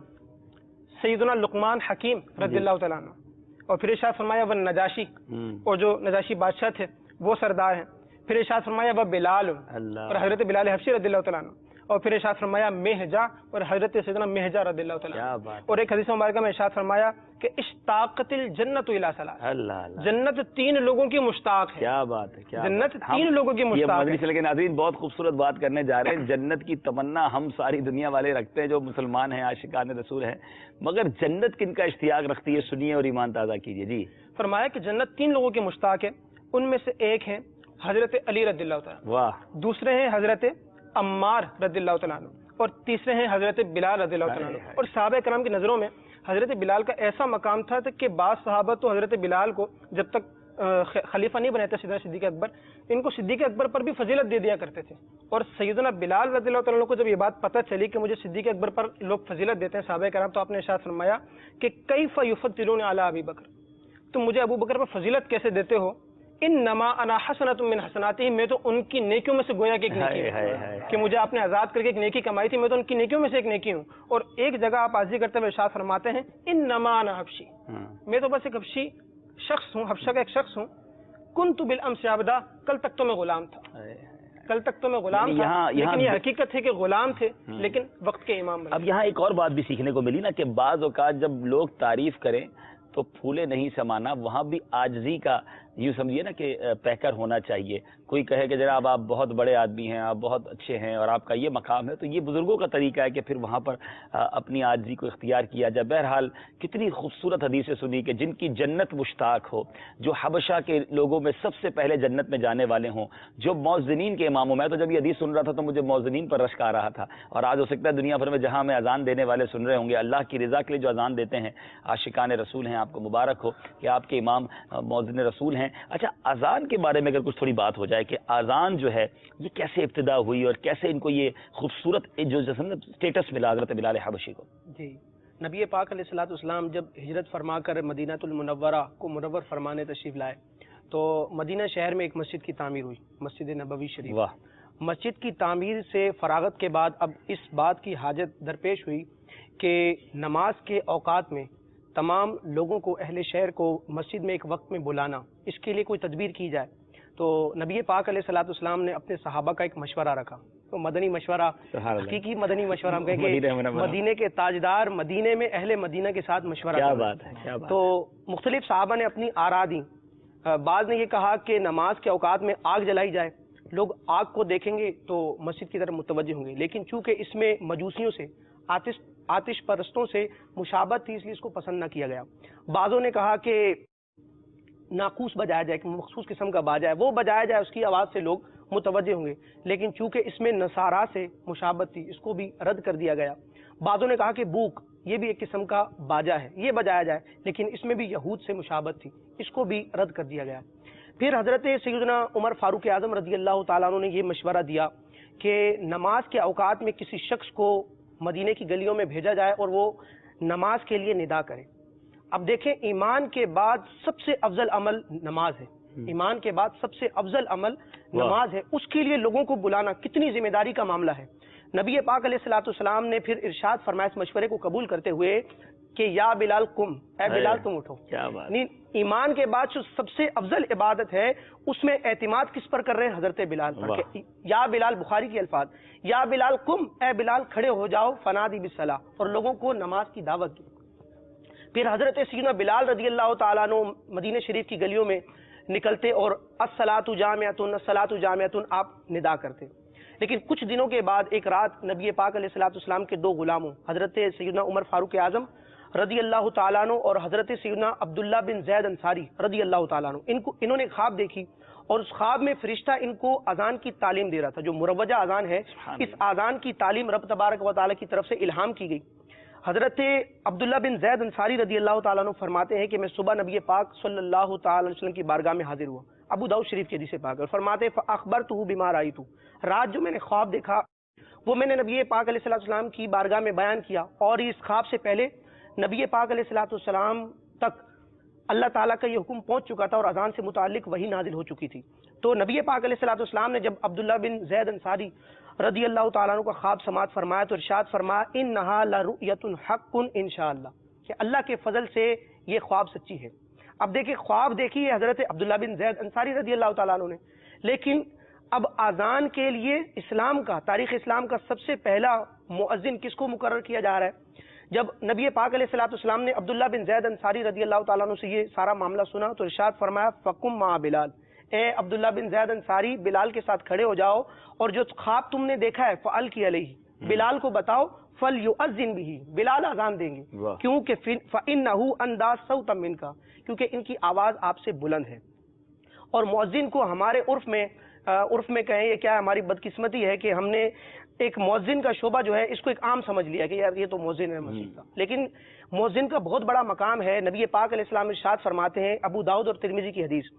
سیدنا لقمان حکیم رضی اللہ تعالیٰ عنہ. اور پھر ارشاد فرمایا وہ نجاشی، اور جو نجاشی بادشاہ تھے وہ سردار ہیں. پھر ارشاد فرمایا وہ بلال، اور حضرت بلال حبشی رضی اللہ تعالیٰ عنہ. اور پھر ارشاد فرمایا مہجا، اور حضرت سیدنا مہجا رضی اللہ تعالیٰ عنہ. اور ایک حدیث مبارکہ میں ارشاد فرمایا کہ اشتاقت الجنت الی ثلاث، جنت 3 لوگوں کی مشتاق ہے. کیا بات ہے، کیا جنت 3 لوگوں کی مشتاق ہے. مدنی چل کے ناظرین بہت خوبصورت بات کرنے جا رہے ہیں. جنت کی تمنا ہم ساری دنیا والے رکھتے ہیں جو مسلمان ہیں، عاشقان رسول ہیں، مگر جنت کن کا اشتیاق رکھتی ہے؟ سنیے اور ایمان تازہ کیجیے. جی فرمایا کہ جنت 3 لوگوں کی مشتاق ہے. ان میں سے ایک ہے حضرت علی رضی اللہ تعالیٰ، واہ، دوسرے ہیں حضرت عمار رضی اللہ تعالیٰ عنہ، اور تیسرے ہیں حضرت بلال رضی اللہ تعالیٰ عنہ. اور صحابہ کرام کی نظروں میں حضرت بلال کا ایسا مقام تھا کہ بعض صحابہ تو حضرت بلال کو جب تک خلیفہ نہیں بنے تھے سیدنا صدیق اکبر، ان کو صدیق اکبر پر بھی فضیلت دے دیا کرتے تھے. اور سیدنا بلال رضی اللہ تعالیٰ عنہ کو جب یہ بات پتہ چلی کہ مجھے صدیق اکبر پر لوگ فضیلت دیتے ہیں صحابہ کرام، تو آپ نے ارشاد فرمایا کہ کیف یفضلون علی ابی بکر، تم مجھے ابو بکر پر فضیلت کیسے دیتے ہو؟ انما انا حسنۃ من حسناتہم، میں تو ان کی نیکیوں میں سے گویا کہ ایک نیکی ہوں کہ مجھے آپ نے آزاد کر کے ایک نیکی کمائی تھی، میں تو ان کی نیکیوں میں سے ایک نیکی ہوں. اور ایک جگہ آپ عاجزی کرتے ہوئے ارشاد فرماتے ہیں انما انا حبشی، میں تو بس ایک حبشی شخص ہوں، حبشہ کا ایک شخص ہوں. کنت بالامس عبدا، کل تک تو میں غلام تھا، کل تک تو میں غلام تھا، لیکن یہ حقیقت ہے کہ غلام تھے لیکن وقت کے امام بنے. اب یہاں ایک اور بات بھی سیکھنے کو ملی نا کہ بعض اوقات جب لوگ تعریف کریں تو پھولے نہیں سمانا، وہاں بھی عاجزی کا یوں سمجھیے نا کہ پیکر ہونا چاہیے. کوئی کہے کہ جناب آپ بہت بڑے آدمی ہیں، آپ بہت اچھے ہیں اور آپ کا یہ مقام ہے، تو یہ بزرگوں کا طریقہ ہے کہ پھر وہاں پر اپنی عاجزی کو اختیار کیا جائے. بہرحال کتنی خوبصورت حدیثیں سنی کہ جن کی جنت مشتاق ہو، جو حبشہ کے لوگوں میں سب سے پہلے جنت میں جانے والے ہوں، جو مؤذنین کے امام ہوں. میں تو جب یہ حدیث سن رہا تھا تو مجھے مؤذنین پر رشک آ رہا تھا، اور آج ہو سکتا ہے دنیا بھر میں جہاں میں اذان دینے والے سن رہے ہوں گے، اللہ کی رضا کے لیے جو اذان دیتے ہیں عاشقان رسول ہیں، آپ کو مبارک ہو کہ آپ کے امام مؤذن رسول ہیں. اچھا، اذان کے بارے میں اگر کچھ تھوڑی بات ہو جائے کہ اذان جو ہے یہ کیسے ابتدا ہوئی اور کیسے ان کو یہ خوبصورت جو اسٹیٹس ملا حضرت بلال حبشی کو؟ جی، نبی پاک علیہ الصلوۃ والسلام جب ہجرت فرما کر مدینہ المنورہ کو منور فرمانے تشریف لائے تو مدینہ شہر میں ایک مسجد کی تعمیر ہوئی، مسجد نبوی شریف. واہ. مسجد کی تعمیر سے فراغت کے بعد اب اس بات کی حاجت درپیش ہوئی کہ نماز کے اوقات میں تمام لوگوں کو، اہل شہر کو مسجد میں ایک وقت میں بلانا، اس کے لیے کوئی تدبیر کی جائے. تو نبی پاک علیہ الصلوۃ والسلام نے اپنے صحابہ کا ایک مشورہ رکھا، تو مدنی مشورہ، حقیقی مدنی مشورہ ہم کہیں کہ مدینے کے تاجدار مدینے میں اہل مدینہ کے ساتھ مشورہ. کیا بات ہے، کیا بات. تو مختلف صحابہ نے اپنی آراء دیں. بعض نے یہ کہا کہ نماز کے اوقات میں آگ جلائی جائے، لوگ آگ کو دیکھیں گے تو مسجد کی طرف متوجہ ہوں گے، لیکن چونکہ اس میں مجوسیوں سے، آتش پرستوں سے مشابہت تھی، اس لیے اس کو پسند نہ کیا گیا. بعضوں نے کہا کہ ناقوس بجایا جائے، کہ مخصوص قسم کا باجا ہے وہ بجایا جائے، اس کی آواز سے لوگ متوجہ ہوں گے، لیکن چونکہ اس میں نصارا سے مشابہت تھی اس کو بھی رد کر دیا گیا. بعضوں نے کہا کہ بوک، یہ بھی ایک قسم کا باجا ہے، یہ بجایا جائے، لیکن اس میں بھی یہود سے مشابہت تھی، اس کو بھی رد کر دیا گیا. پھر حضرت سیدنا عمر فاروق اعظم رضی اللہ تعالیٰ عنہ نے یہ مشورہ دیا کہ نماز کے اوقات میں کسی شخص کو مدینے کی گلیوں میں بھیجا جائے اور وہ نماز کے لیے ندا کرے. اب دیکھیں، ایمان کے بعد سب سے افضل عمل نماز ہے، ایمان کے بعد سب سے افضل عمل نماز ہے، اس کے لیے لوگوں کو بلانا کتنی ذمہ داری کا معاملہ ہے. نبی پاک علیہ الصلوۃ والسلام نے پھر ارشاد فرمایا اس مشورے کو قبول کرتے ہوئے کہ یا بلال قم، اے بلال تم اٹھو. ایمان کے بعد جو سب سے افضل عبادت ہے اس میں اعتماد کس پر کر رہے ہیں؟ حضرت بلال پر. یا بلال، بخاری کی الفاظ، یا بلال قم، اے بلال کھڑے ہو جاؤ، فنادی بالصلاۃ، اور لوگوں کو نماز کی دعوت دی. پھر حضرت سیدنا بلال رضی اللہ تعالیٰ عنہ مدینہ شریف کی گلیوں میں نکلتے اور الصلاۃ جامعۃ، الصلاۃ جامعۃ آپ ندا کرتے. لیکن کچھ دنوں کے بعد ایک رات نبی پاک علیہ الصلوۃ والسلام کے 2 غلاموں، حضرت سیدنا عمر فاروق اعظم رضی اللہ تعالیٰ عنہ اور حضرت سیدنا عبداللہ بن زید انصاری رضی اللہ تعالیٰ عنہ، انہوں نے خواب دیکھی، اور اس خواب میں فرشتہ ان کو اذان کی تعلیم دے رہا تھا. جو مروجہ اذان ہے، اس اذان کی تعلیم رب تبارک و تعالیٰ کی طرف سے الہام کی گئی. حضرت عبداللہ بن زید انصاری رضی اللہ تعالیٰ عنہ فرماتے ہیں کہ میں صبح نبی پاک صلی اللہ تعالی علیہ وسلم کی بارگاہ میں حاضر ہوا. ابو داؤد شریف کی حدیث پاک، اور فرماتے ہیں فاخبرتہ بما رأیت، رات جو میں نے خواب دیکھا وہ میں نے نبی پاک علیہ الصلوۃ والسلام کی بارگاہ میں بیان کیا. اور اس خواب سے پہلے نبی پاک علیہ الصلوۃ والسلام تک اللہ تعالیٰ کا یہ حکم پہنچ چکا تھا اور اذان سے متعلق وحی نازل ہو چکی تھی. تو نبی پاک علیہ الصلوۃ والسلام نے جب عبداللہ بن زید انصاری رضی اللہ تعالیٰ عنہ کا خواب سماعت فرمایا تو ارشاد فرمایا انہا لرؤیۃ حق انشاءاللہ، کہ اللہ کے فضل سے یہ خواب سچی ہے. اب دیکھیں خواب دیکھی ہے حضرت عبداللہ بن زید انصاری رضی اللہ تعالیٰ عنہ نے، لیکن اب اذان کے لیے اسلام کا، تاریخ اسلام کا سب سے پہلا مؤذن کس کو مقرر کیا جا رہا ہے؟ جب نبی پاک علیہ الصلوۃ والسلام نے عبداللہ بن زید انصاری رضی اللہ تعالیٰ عنہ سے یہ سارا معاملہ سنا تو ارشاد فرمایا فقم مع بلال، اے عبداللہ بن زید انصاری بلال کے ساتھ کھڑے ہو جاؤ، اور جو خواب تم نے دیکھا ہے فعل کی علیہ، بلال کو بتاؤ، فلیؤذن بھی، بلال اذان دیں گے، کیونکہ فإنہ انداز صوتا منکا، کیونکہ ان کی آواز آپ سے بلند ہے۔ اور مؤذن کو ہمارے عرف میں کہیں یہ کیا ہماری بدقسمتی ہے کہ ہم نے ایک مؤذن کا شعبہ جو ہے اس کو ایک عام سمجھ لیا کہ یار یہ تو مؤذن ہے مسجد کا، لیکن مؤذن کا بہت بڑا مقام ہے۔ نبی پاک علیہ السلام ارشاد فرماتے ہیں، ابو داؤد اور ترمذی کی حدیث،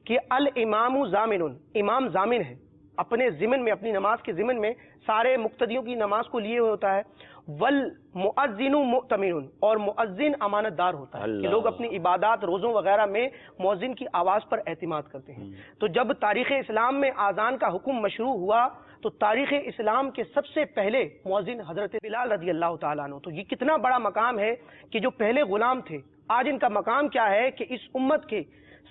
کہ الامام ضامن، امام ضامن ہے، اپنے ضمن میں، اپنی نماز کے ضمن میں سارے مقتدیوں کی نماز کو لیے ہوئے ہوتا ہے، والمؤذن مؤتمن، اور مؤذن امانت دار ہوتا ہے کہ لوگ اپنی عبادات روزوں وغیرہ میں مؤذن کی آواز پر اعتماد کرتے ہیں۔ تو جب تاریخ اسلام میں اذان کا حکم مشروع ہوا تو تاریخ اسلام کے سب سے پہلے مؤذن حضرت بلال رضی اللہ تعالیٰ عنہ۔ تو یہ کتنا بڑا مقام ہے کہ جو پہلے غلام تھے، آج ان کا مقام کیا ہے کہ اس امت کے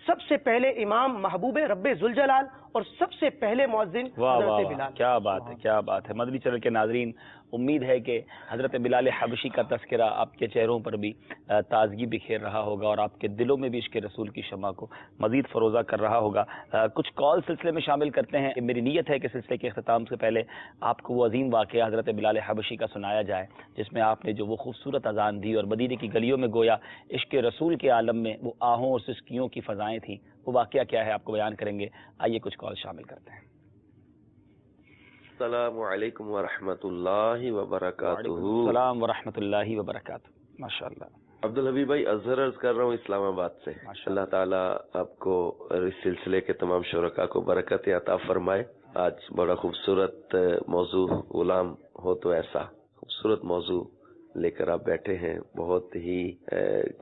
سب سے پہلے امام محبوب رب ذوالجلال اور سب سے پہلے مؤذن حضرت بلال۔ کیا بات ہے، کیا بات ہے۔ مدنی چینل کے ناظرین، امید ہے کہ حضرت بلال حبشی کا تذکرہ آپ کے چہروں پر بھی تازگی بکھیر رہا ہوگا اور آپ کے دلوں میں بھی عشق رسول کی شمع کو مزید فروزہ کر رہا ہوگا۔ کچھ کال سلسلے میں شامل کرتے ہیں۔ میری نیت ہے کہ سلسلے کے اختتام سے پہلے آپ کو وہ عظیم واقعہ حضرت بلال حبشی کا سنایا جائے جس میں آپ نے جو وہ خوبصورت اذان دی اور مدینے کی گلیوں میں گویا عشق رسول کے عالم میں وہ آہوں اور سسکیوں کی فضائیں تھیں، وہ واقعہ کیا ہے آپ کو بیان کریں گے۔ آئیے کچھ کال شامل کرتے ہیں۔ السلام علیکم ورحمۃ اللہ وبرکاتہ۔ السلام ورحمۃ اللہ وبرکاتہ۔ ماشاء اللہ۔ عبدالحبیب بھائی اظہر عرض کر رہا ہوں اسلام آباد سے۔ اللہ تعالیٰ آپ کو اس سلسلے کے تمام شرکاء کو برکت عطا فرمائے۔ آج بڑا خوبصورت موضوع غلام ہو تو ایسا خوبصورت موضوع لے کر آپ بیٹھے ہیں، بہت ہی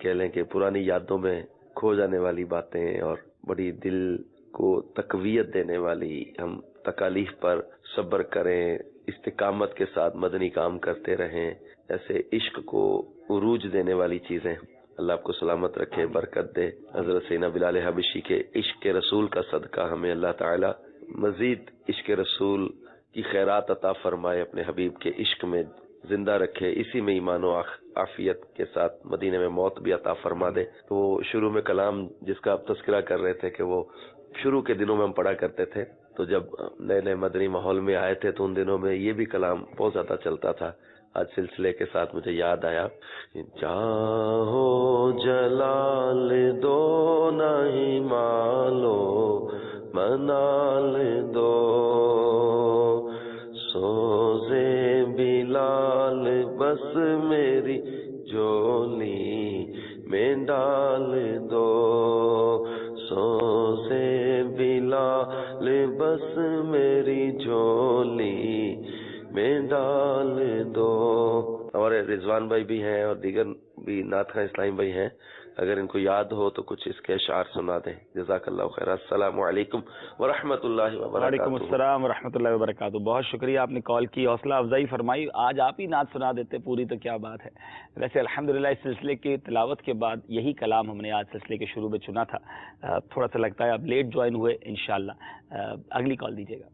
کہہ لیں کہ پرانی یادوں میں کھو جانے والی باتیں اور بڑی دل کو تقویت دینے والی، ہم تکالیف پر صبر کریں، استقامت کے ساتھ مدنی کام کرتے رہیں، ایسے عشق کو عروج دینے والی چیزیں۔ اللہ آپ کو سلامت رکھے، برکت دے۔ حضرت سیدنا بلال حبشی کے عشق رسول کا صدقہ ہمیں اللہ تعالی مزید عشق رسول کی خیرات عطا فرمائے، اپنے حبیب کے عشق میں زندہ رکھے، اسی میں ایمان و عافیت کے ساتھ مدینے میں موت بھی عطا فرما دے۔ تو شروع میں کلام جس کا آپ تذکرہ کر رہے تھے کہ وہ شروع کے دنوں میں ہم پڑھا کرتے تھے، تو جب نئے نئے مدنی ماحول میں آئے تھے تو ان دنوں میں یہ بھی کلام بہت زیادہ چلتا تھا۔ آج سلسلے کے ساتھ مجھے یاد آیا، چاہو جلال دو نہیں مالو منال دو، سوزے بلال بس میری جولی میں ڈال دو، سوزے بلال بس میری جولی میں ڈال دو۔ ہمارے رضوان بھائی بھی ہیں اور دیگر بھی نعت خواں اسلامی بھائی ہیں، اگر ان کو یاد ہو تو کچھ اس کے اشعار سنا دیں۔ جزاک اللہ خیر۔ السلام علیکم ورحمۃ اللہ وبرکاتہ۔ وعلیکم السلام ورحمۃ اللہ وبرکاتہ۔ بہت شکریہ، آپ نے کال کی، حوصلہ افزائی فرمائی۔ آج آپ ہی نعت سنا دیتے پوری تو کیا بات ہے۔ ویسے الحمدللہ اس سلسلے کی تلاوت کے بعد یہی کلام ہم نے آج سلسلے کے شروع میں چنا تھا۔ تھوڑا سا لگتا ہے آپ لیٹ جوائن ہوئے، انشاءاللہ اگلی کال دیجیے گا۔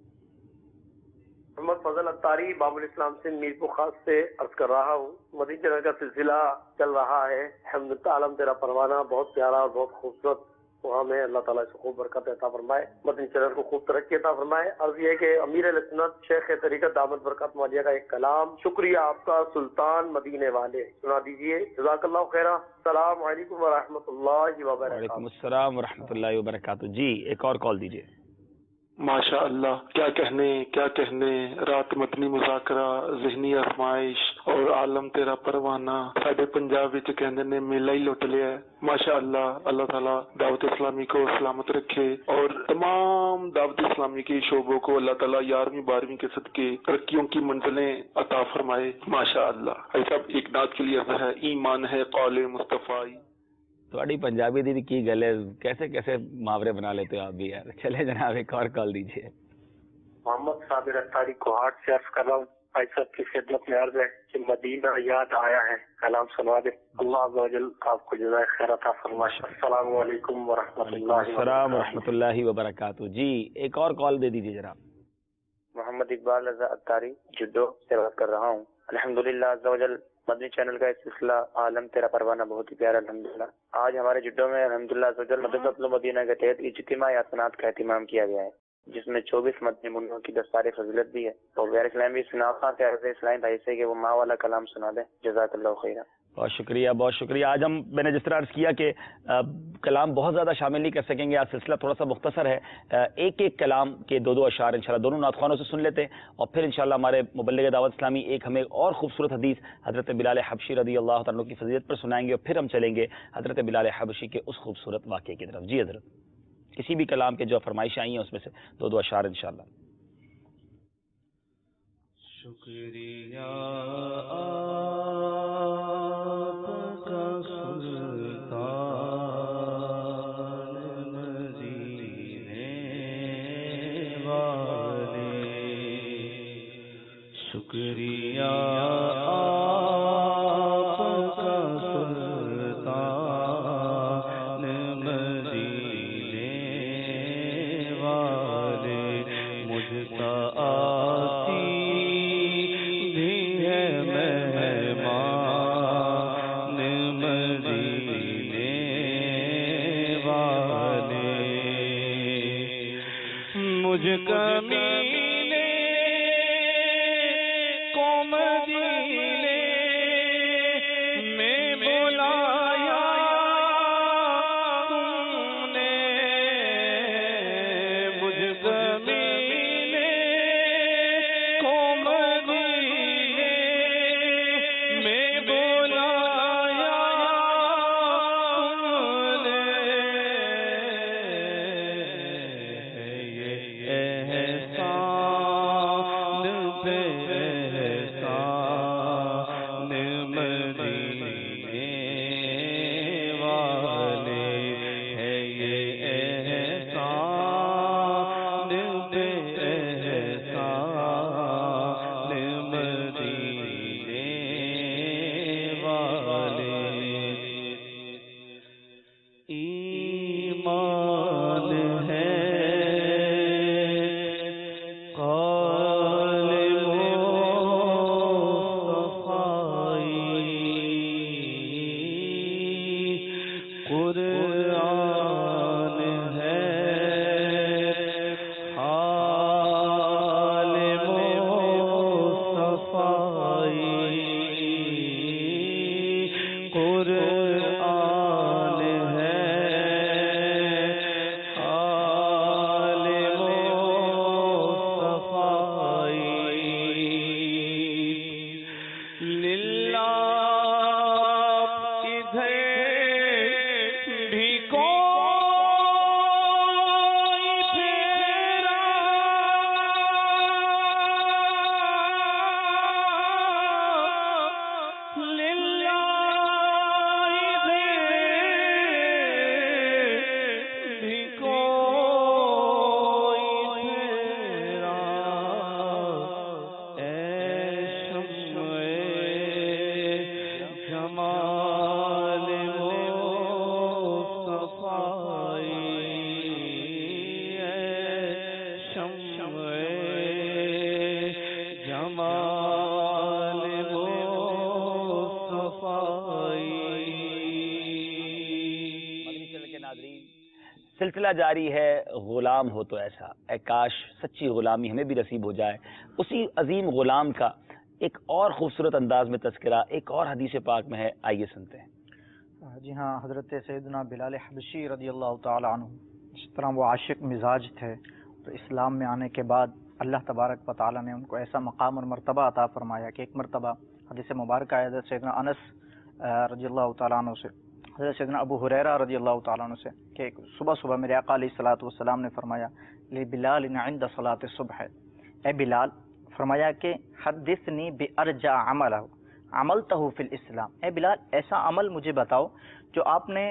محمد فضل اتاری باب الاسلام سے میر بخار سے عرض کر رہا ہوں، مدنی چینل کا سلسلہ چل رہا ہے، حمد عالم تیرا پروانہ، بہت پیارا اور بہت خوبصورت پروگرام ہے۔ اللہ تعالیٰ اس کو خوب برکت عطا فرمائے، مدنی چینل کو خوب ترقی عطا فرمائے۔ عرض یہ ہے کہ امیر اہل سنت شیخ طریقت دامت برکات مالیہ کا ایک کلام، شکریہ آپ کا سلطان مدینے والے، سنا دیجیے۔ جزاک اللہ خیرہ۔ السلام علیکم ورحمۃ اللہ وبرکاتہ۔ وعلیکم السلام ورحمۃ اللہ وبرکاتہ۔ جی ایک اور کال دیجیے۔ ماشاء اللہ، کیا کہنے رات مدنی مذاکرہ، ذہنی آزمائش اور عالم تیرا پروانہ ساڈے پنجاب وچ کہندے نے میلہ ہی لٹ لیا ہے۔ ماشاء اللہ، اللہ تعالیٰ دعوت اسلامی کو سلامت رکھے اور تمام دعوت اسلامی کے شعبوں کو اللہ تعالیٰ 11ویں 12ویں کے صدقے ترقیوں کی منزلیں عطا فرمائے۔ ماشاء اللہ۔ ایسا ایک نعت کے لیے عرض ہے، ایمان ہے قول مصطفیٰ۔ تھوڑی پنجابی دی کی گل ہے، کیسے کیسے محاورے بنا لیتے ہو آپ بھی یار۔ چلے جناب ایک اور کال دیجیے۔ محمد صابر اتاری کوہاٹ سے عرض کر رہا ہوں، بھائی صاحب کی خدمت میں عرض ہے کہ مدینہ یاد آیا ہے، کلام سنوا دیں. اللہ عز و جل آپ کو جزائے خیر عطا فرمائے. السلام علیکم ورحمۃ اللہ السلام ورحمۃ اللہ وبرکاتہ. جی ایک اور کال دے دیجیے ذرا. محمد اقبال رضا اتاری جڈو سے بات کر رہا ہوں. الحمدللہ عز و جل مدنی چینل کا سلسلہ عالم تیرا پروانہ بہت ہی پیارا الحمدللہ. آج ہمارے جڈو میں الحمدللہ عز و جل مدرسۃ المدینہ کے تحت اجتماع یاسنات کا اہتمام کیا گیا ہے، جس میں 24 مدنی منوں کی دستار فضیلت بھی ہے. اور غیر اسلامی سناخا سے عرض اسلامی بھائی سے کہ وہ ماں والا کلام سنا دیں. جزاک اللہ خیرہ. بہت شکریہ بہت شکریہ. آج میں نے جس طرح عرض کیا کہ کلام بہت زیادہ شامل نہیں کر سکیں گے، آج سلسلہ تھوڑا سا مختصر ہے. ایک ایک کلام کے دو اشعار انشاءاللہ دونوں نعت خوانوں سے سن لیتے ہیں، اور پھر انشاءاللہ ہمارے مبلغ دعوت اسلامی ایک ہمیں اور خوبصورت حدیث حضرت بلال حبشی رضی اللہ تعالیٰ کی فضیلت پر سنائیں گے، اور پھر ہم چلیں گے حضرت بلال حبشی کے اس خوبصورت واقعے کی طرف. جی حضرت، کسی بھی کلام کے جو فرمائشیں آئی ہیں اس میں سے دو اشعار انشاءاللہ. شکریہ شکریہ آپ کا سلطان مدینے والے، مجھ کا آتی بھی ہے مہمان مدینے والے، مجھ کمی سلسلہ جاری ہے غلام ہو تو ایسا، اے کاش سچی غلامی ہمیں بھی نصیب ہو جائے. اسی عظیم غلام کا ایک اور خوبصورت انداز میں تذکرہ ایک اور حدیث پاک میں ہے، آئیے سنتے ہیں. جی ہاں، حضرت سیدنا بلال حبشی رضی اللہ تعالی عنہ جس طرح وہ عاشق مزاج تھے، تو اسلام میں آنے کے بعد اللہ تبارک و تعالی نے ان کو ایسا مقام اور مرتبہ عطا فرمایا کہ ایک مرتبہ حدیث مبارکہ ہے حضرت سیدنا انس رضی اللہ تعالیٰ عنہ سے، حضرت سیدنا ابو ہریرہ رضی اللہ تعالیٰ عنہ سے کہ صبح صبح میرے آقا علیہ الصلوۃ والسلام نے فرمایا لبلال عند صلاۃ الصبح، اے بلال فرمایا کہ حدثنی بارجع عملہ عملتہ فی الاسلام، اے بلال ایسا عمل مجھے بتاؤ جو آپ نے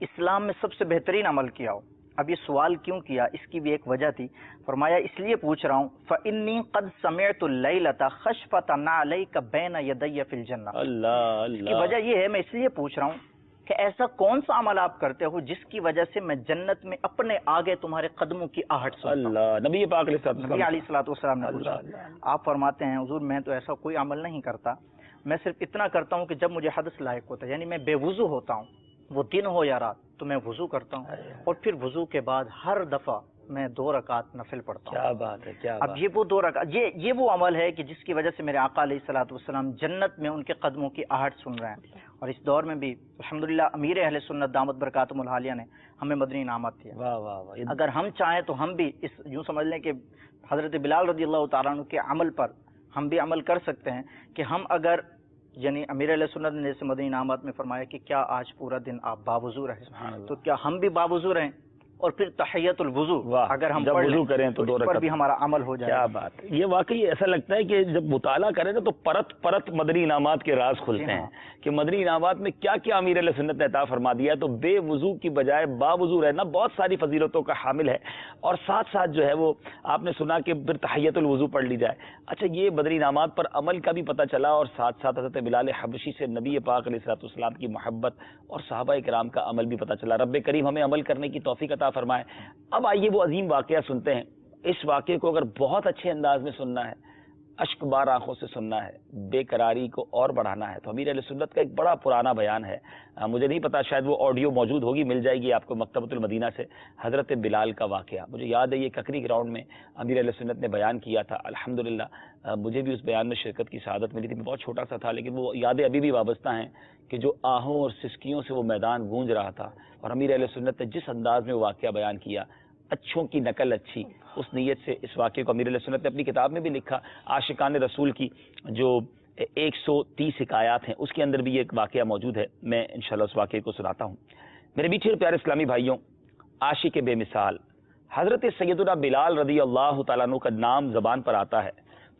اسلام میں سب سے بہترین عمل کیا ہو. اب یہ سوال کیوں کیا، اس کی بھی ایک وجہ تھی. فرمایا اس لیے پوچھ رہا ہوں فَإِنِّي قَدْ سَمِعْتُ اللَّيْلَةَ خَشْفَةً عَلَيْكَ بَيْنَ يَدَيَّ فِي الْجَنَّةِ. اللہ اس کی وجہ یہ ہے، میں اس لیے پوچھ رہا ہوں کہ ایسا کون سا عمل آپ کرتے ہو جس کی وجہ سے میں جنت میں اپنے آگے تمہارے قدموں کی آہٹ سنتا ہوں. اللہ نبی پاک علیہ نبی علیہ الصلوۃ والسلام نے پوچھا. آپ فرماتے ہیں حضور میں تو ایسا کوئی عمل نہیں کرتا، میں صرف اتنا کرتا ہوں کہ جب مجھے حدث لاحق ہوتا ہے، یعنی میں بے وضو ہوتا ہوں، وہ دن ہو یا رات، تو میں وضو کرتا ہوں اور پھر وضو کے بعد ہر دفعہ میں 2 رکعت نفل پڑھتا ہوں. کیا بات ہے، کیا اب یہ وہ 2 رکعت، یہ وہ عمل ہے کہ جس کی وجہ سے میرے آقا علیہ الصلوۃ والسلام جنت میں ان کے قدموں کی آہٹ سن رہے ہیں. اور اس دور میں بھی الحمدللہ امیر اہل سنت دامت برکاتہم العالیہ نے ہمیں مدنی انعامات دیا. واہ واہ واہ. اگر ہم چاہیں تو ہم بھی اس یوں سمجھ لیں کہ حضرت بلال رضی اللہ تعالیٰ عنہ کے عمل پر ہم بھی عمل کر سکتے ہیں کہ ہم اگر، یعنی امیر علیہ سنت نے جیسے مدنی انعامات میں فرمایا کہ کیا آج پورا دن آپ باوضو رہے، تو کیا ہم بھی باوضو رہیں اور پھر تحیت الوضو اگر ہم جب وضو کریں تو 2 رکعت پر بھی ہمارا عمل ہو جائے. کیا بات ہے. یہ واقعی ایسا لگتا ہے کہ جب مطالعہ کریں نا تو پرت پرت مدنی انعامات کے راز کھلتے ہیں کہ مدنی انعامات میں کیا کیا امیر علیہ سنت نے عطا فرما دیا ہے. تو بے وضو کی بجائے باوضو رہنا بہت ساری فضیلتوں کا حامل ہے. اور ساتھ ساتھ جو ہے وہ آپ نے سنا کہ پھر تحیت الوضو پڑھ لی جائے. اچھا یہ مدنی انعامات پر عمل کا بھی پتہ چلا، اور ساتھ ساتھ حضرت بلال حبشی سے نبی پاک علیہ الصلوۃ والسلام کی محبت اور صحابہ کرام کا عمل بھی پتہ چلا. رب کریم ہمیں عمل کرنے کی توفیق عطا فرمائے. اب آئیے وہ عظیم واقعہ سنتے ہیں. اس واقعے کو اگر بہت اچھے انداز میں سننا ہے، اشک بار آنکھوں سے سننا ہے، بے قراری کو اور بڑھانا ہے، تو امیر علیہ سنت کا ایک بڑا پرانا بیان ہے. مجھے نہیں پتا، شاید وہ آڈیو موجود ہوگی، مل جائے گی آپ کو مکتبۃ المدینہ سے. حضرت بلال کا واقعہ مجھے یاد ہے، یہ ککری گراؤنڈ میں امیر علیہ سنت نے بیان کیا تھا. الحمدللہ مجھے بھی اس بیان میں شرکت کی سعادت ملی تھی. میں بہت چھوٹا سا تھا، لیکن وہ یادیں ابھی بھی وابستہ ہیں کہ جو آہوں اور سسکیوں سے وہ میدان گونج رہا تھا، اور امیر علیہ سنت نے جس انداز میں وہ واقعہ بیان کیا، اچھوں کی نقل اچھی، اس نیت سے اس واقعے کو امیر علیہ سنت نے اپنی کتاب میں بھی لکھا. عاشقان رسول کی جو 130 حکایات ہیں اس کے اندر بھی یہ ایک واقعہ موجود ہے. میں انشاءاللہ اس واقعے کو سناتا ہوں. میرے میٹھے اور پیارے اسلامی بھائیوں، عاشق بے مثال حضرت سیدنا بلال رضی اللہ تعالیٰ عنہ کا نام زبان پر آتا ہے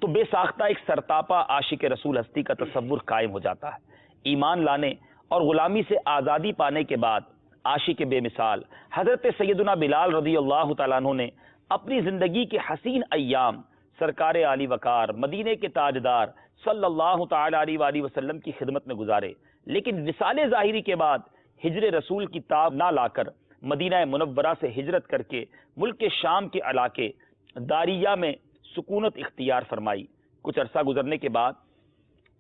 تو بے ساختہ ایک سرتاپا عاشق رسول ہستی کا تصور قائم ہو جاتا ہے. ایمان لانے اور غلامی سے آزادی پانے کے بعد عاشق بے مثال حضرت سیدنا بلال رضی اللہ تعالیٰ عنہ نے اپنی زندگی کے حسین ایام سرکار عالی وقار مدینے کے تاجدار صلی اللہ تعالی علیہ وآلہ وسلم کی خدمت میں گزارے. لیکن وصال ظاہری کے بعد ہجر رسول کی تاب نہ لا کر مدینہ منورہ سے ہجرت کر کے ملک کے شام کے علاقے داریہ میں سکونت اختیار فرمائی. کچھ عرصہ گزرنے کے بعد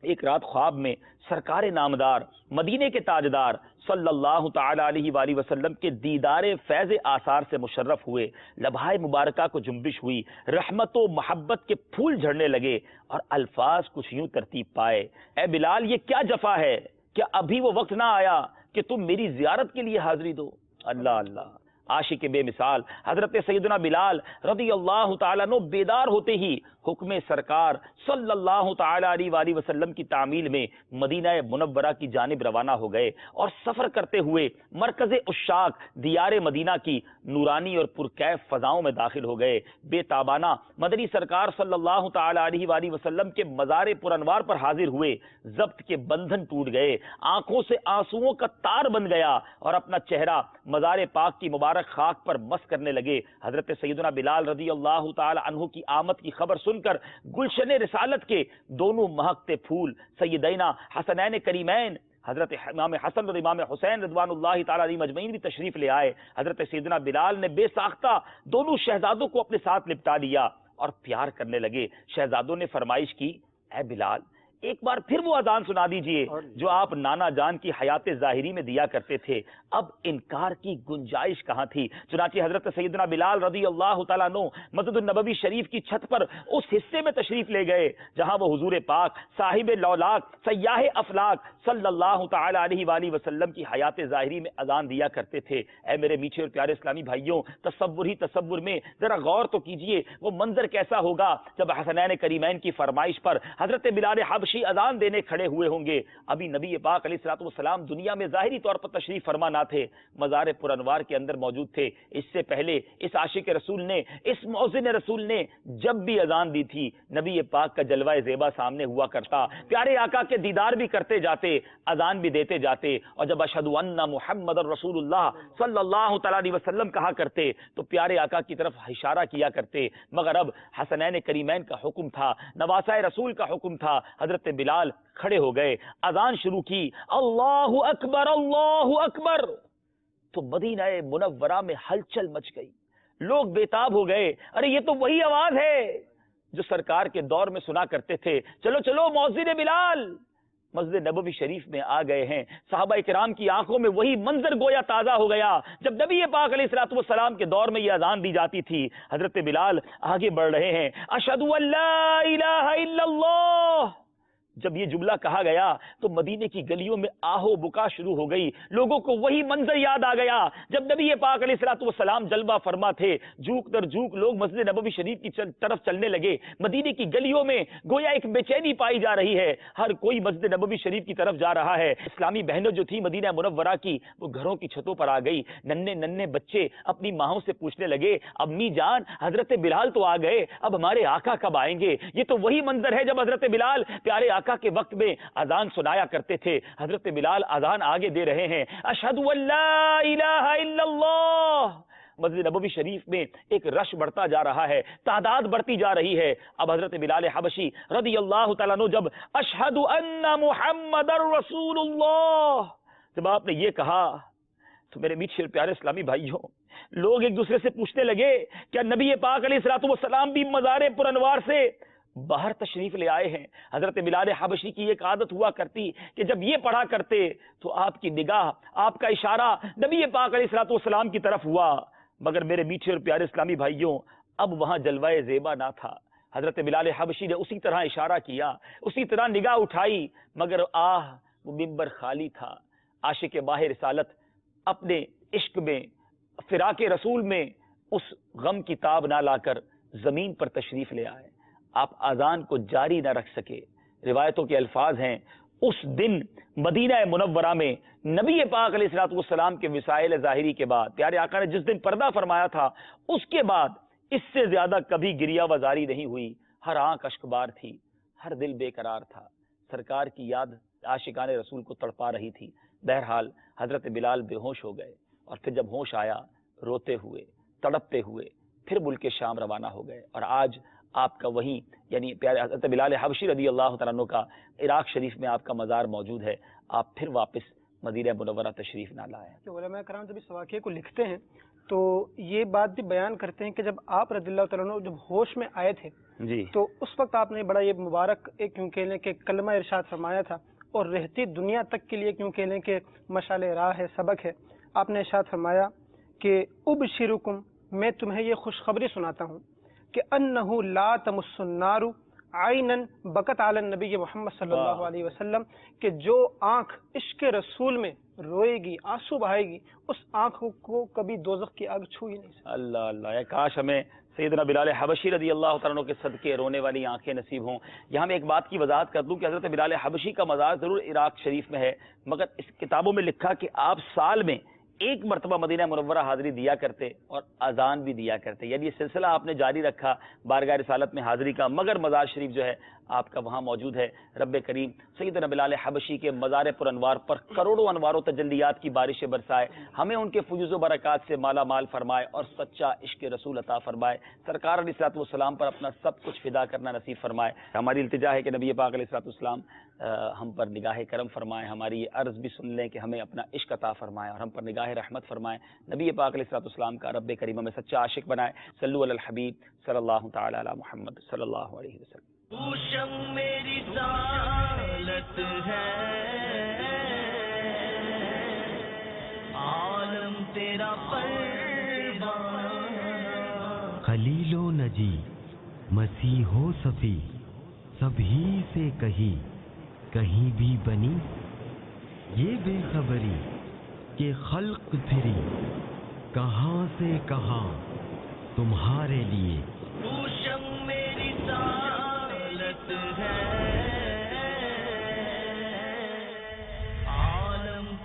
ایک رات خواب میں سرکار نامدار مدینے کے تاجدار صلی اللہ تعالی علیہ وآلہ وسلم کے دیدار فیض آثار سے مشرف ہوئے. لبھائے مبارکہ کو جنبش ہوئی، رحمت و محبت کے پھول جھڑنے لگے اور الفاظ کچھ یوں ترتیب پائے: اے بلال، یہ کیا جفا ہے؟ کیا ابھی وہ وقت نہ آیا کہ تم میری زیارت کے لیے حاضری دو؟ اللہ اللہ. عاشق بے مثال حضرت سیدنا بلال رضی اللہ تعالیٰ عنہ بیدار ہوتے ہی حکم سرکار صلی اللہ تعالی علیہ وآلہ وسلم کی تعمیل میں مدینہ منورہ کی جانب روانہ ہو گئے اور سفر کرتے ہوئے مرکز عشاق دیار مدینہ کی نورانی اور پرکیف فضاؤں میں داخل ہو گئے. بے تابانہ مدنی سرکار صلی اللہ تعالی علیہ وآلہ وسلم کے مزار پرانوار پر حاضر ہوئے. ضبط کے بندھن ٹوٹ گئے، آنکھوں سے آنسوؤں کا تار بن گیا اور اپنا چہرہ مزار پاک کی مبارک خاک پر مس کرنے لگے. حضرت سیدنا بلال رضی اللہ تعالی عنہ کی آمد کی خبر سن کر گلشن رسالت کے دونوں مہکتے پھول سیدینا حسنین کریمین حضرت امام حسن اور امام حسین رضوان اللہ تعالی علیہ مجمعین بھی تشریف لے آئے. حضرت سیدنا بلال نے بے ساختہ دونوں شہزادوں کو اپنے ساتھ لپٹا لیا اور پیار کرنے لگے. شہزادوں نے فرمائش کی: اے بلال، ایک بار پھر وہ اذان سنا دیجئے جو آپ نانا جان کی حیات ظاہری میں دیا کرتے تھے. اب انکار کی گنجائش کہاں تھی؟ چنانچہ حضرت سیدنا بلال رضی اللہ تعالیٰ عنہ مسجد النبوی شریف کی چھت پر اس حصے میں تشریف لے گئے جہاں وہ حضور پاک صاحب لولاک سیاح افلاک صلی اللہ تعالی علیہ وآلہ وسلم کی حیات ظاہری میں اذان دیا کرتے تھے. اے میرے میٹھے اور پیارے اسلامی بھائیوں، تصور ہی تصور میں ذرا غور تو کیجئے وہ منظر کیسا ہوگا جب حسنین کریمین کی فرمائش پر حضرت بلال حبشی حبشی اذان دینے کھڑے ہوئے ہوں گے، ابھی نبی پاک علیہ الصلوۃ والسلام دنیا میں ظاہری طور پر تشریف فرما نہ تھے، مزار پر انوار کے اندر موجود تھے۔ اس سے پہلے اس عاشق رسول نے، اس مؤذن رسول نے جب بھی اذان دی تھی، نبی پاک کا جلوہ زیبا سامنے ہوا کرتا، پیارے آقا کے دیدار بھی کرتے جاتے، اذان بھی دیتے جاتے، اور جب اشہد ان محمد رسول اللہ صلی اللہ تعالی علیہ وسلم کہا کرتے تو پیارے آقا کی طرف اشارہ کیا کرتے۔ مگر اب حسنین کریمین کا حکم تھا، نواسۂ رسول کا حکم تھا، حضرت بلال کھڑے ہو گئے، اذان شروع کی، اللہ اکبر اللہ اکبر، تو مدینہ منورہ میں ہلچل مچ گئی، لوگ بےتاب ہو گئے، ارے یہ تو وہی آواز ہے جو سرکار کے دور میں سنا کرتے تھے، چلو چلو مؤذن بلال مسجد نبوی شریف میں آ گئے ہیں۔ صحابہ کرام کی آنکھوں میں وہی منظر گویا تازہ ہو گیا جب نبی پاک علیہ الصلوۃ والسلام کے دور میں یہ اذان دی جاتی تھی۔ حضرت بلال آگے بڑھ رہے ہیں، اشہد ان لا الہ الا اللہ، جب یہ جملہ کہا گیا تو مدینے کی گلیوں میں آہو بکا شروع ہو گئی، لوگوں کو وہی منظر یاد آ گیا جب نبی پاک علیہ الصلوۃ والسلام جلوہ فرما تھے۔ جھوک در جھوک لوگ مسجد نبوی شریف کی طرف چلنے لگے، مدینے کی گلیوں میں گویا ایک بے چینی پائی جا رہی ہے، ہر کوئی مسجد نبوی شریف کی طرف جا رہا ہے۔ اسلامی بہنوں جو تھی مدینہ منورہ کی، وہ گھروں کی چھتوں پر آ گئی، ننھے ننھے بچے اپنی ماؤں سے پوچھنے لگے، امی جان حضرت بلال تو آ گئے، اب ہمارے آقا کب آئیں گے؟ یہ تو وہی منظر ہے جب حضرت بلال پیارے آقا کے وقت میں اذان سنایا کرتے تھے۔ حضرت بلال اذان آگے دے رہے ہیں، اشہد ان لا الہ الا اللہ۔ مسجد نبوی شریف میں ایک رش بڑھتا جا رہا ہے، تعداد بڑھتی جا رہی ہے۔ اب حضرت بلال حبشی رضی اللہ تعالیٰ عنہ جب اشہد ان محمد رسول اللہ، جب آپ نے یہ کہا تو میرے میٹھے اور پیارے اسلامی بھائیوں، لوگ ایک دوسرے سے پوچھنے لگے کیا نبی پاک علیہ الصلوۃ والسلام بھی مزار پر انوار سے باہر تشریف لے آئے ہیں؟ حضرت بلال حبشی کی ایک عادت ہوا کرتی کہ جب یہ پڑھا کرتے تو آپ کی نگاہ، آپ کا اشارہ نبی پاک علیہ الصلوۃ والسلام کی طرف ہوا۔ مگر میرے میٹھے اور پیارے اسلامی بھائیوں، اب وہاں جلوہ زیبا نہ تھا۔ حضرت بلال حبشی نے اسی طرح اشارہ کیا، اسی طرح نگاہ اٹھائی، مگر وہ ممبر خالی تھا۔ عاشق باہر رسالت اپنے عشق میں، فراق رسول میں اس غم کی تاب نہ لا کر زمین پر تشریف لے آئے۔ آپ اذان کو جاری نہ رکھ سکے۔ روایتوں کے الفاظ ہیں، اس دن مدینہ منورہ میں نبی پاک علیہ الصلوۃ والسلام کے وسائل ظاہری کے بعد، پیارے آقا نے جس دن پردہ فرمایا تھا، اس کے بعد اس سے زیادہ کبھی گریا وزاری نہیں ہوئی۔ ہر آنکھ اشکبار تھی، ہر دل بے قرار تھا، سرکار کی یاد عاشقان رسول کو تڑپا رہی تھی۔ بہرحال حضرت بلال بے ہوش ہو گئے، اور پھر جب ہوش آیا، روتے ہوئے، تڑپتے ہوئے پھر ملک شام روانہ ہو گئے۔ اور آج آپ کا وہیں یعنی پیارے حضرت بلال حبشی رضی اللہ تعالیٰ عنہ کا عراق شریف میں آپ کا مزار موجود ہے، آپ پھر واپس مدینہ منورہ تشریف نہ لائے۔ علماء کرام جب اس واقعے کو لکھتے ہیں تو یہ بات بھی بیان کرتے ہیں کہ جب آپ رضی اللہ تعالیٰ عنہ جب ہوش میں آئے تھے جی تو اس وقت آپ نے بڑا یہ مبارک ایک کیوں کہہ لیں کہ کلمہ ارشاد فرمایا تھا، اور رہتی دنیا تک کے لیے کیوں کہہ لیں کہ مشعل راہ ہے، سبق ہے۔ آپ نے ارشاد فرمایا کہ ابشرکم، میں تمہیں یہ خوشخبری سناتا ہوں کہ انہ لا تمس النار عینا بکت علی النبی محمد صلی اللہ علیہ وسلم، کہ جو آنکھ عشق رسول میں روئے گی، آنسو بہائے گی، اس آنکھ کو کبھی دوزخ کی آگ چھو ہی نہیں سکتی۔ اللہ اللہ، کاش ہمیں سیدنا بلال حبشی رضی اللہ تعالیٰ عنہ کے صدقے رونے والی آنکھیں نصیب ہوں۔ یہاں میں ایک بات کی وضاحت کر دوں کہ حضرت بلال حبشی کا مزار ضرور عراق شریف میں ہے، مگر اس کتابوں میں لکھا کہ آپ سال میں ایک مرتبہ مدینہ منورہ حاضری دیا کرتے اور اذان بھی دیا کرتے، یعنی یہ سلسلہ آپ نے جاری رکھا بارگاہ رسالت میں حاضری کا، مگر مزار شریف جو ہے آپ کا وہاں موجود ہے۔ رب کریم سیدنا بلال حبشی کے مزار پر انوار پر کروڑوں انوار و تجلیات کی بارشیں برسائے، ہمیں ان کے فیوز و برکات سے مالا مال فرمائے اور سچا عشق رسول عطا فرمائے، سرکار علیہ الصلوۃ والسلام پر اپنا سب کچھ فدا کرنا نصیب فرمائے۔ ہماری التجا ہے کہ نبی پاک علیہ الصلوۃ والسلام ہم پر نگاہ کرم فرمائے، ہماری یہ عرض بھی سن لیں کہ ہمیں اپنا عشق عطا فرمائے اور ہم پر نگاہ رحمت فرمائے، نبی پاک علیہ الصلوۃ والسلام کا رب کریم میں سچا عاشق بنائے۔ صلو علی الحبیب صلی اللہ تعالی علی محمد صلی اللہ علیہ وسلم۔ میری رسالت ہے، عالم تیرا پروانہ، خلیل و نجی مسیح و صفی سبھی سے کہیں بھی بنی یہ بے خبری کہ خلق پھری کہاں سے کہاں تمہارے لیے۔ میری رسالت ہے،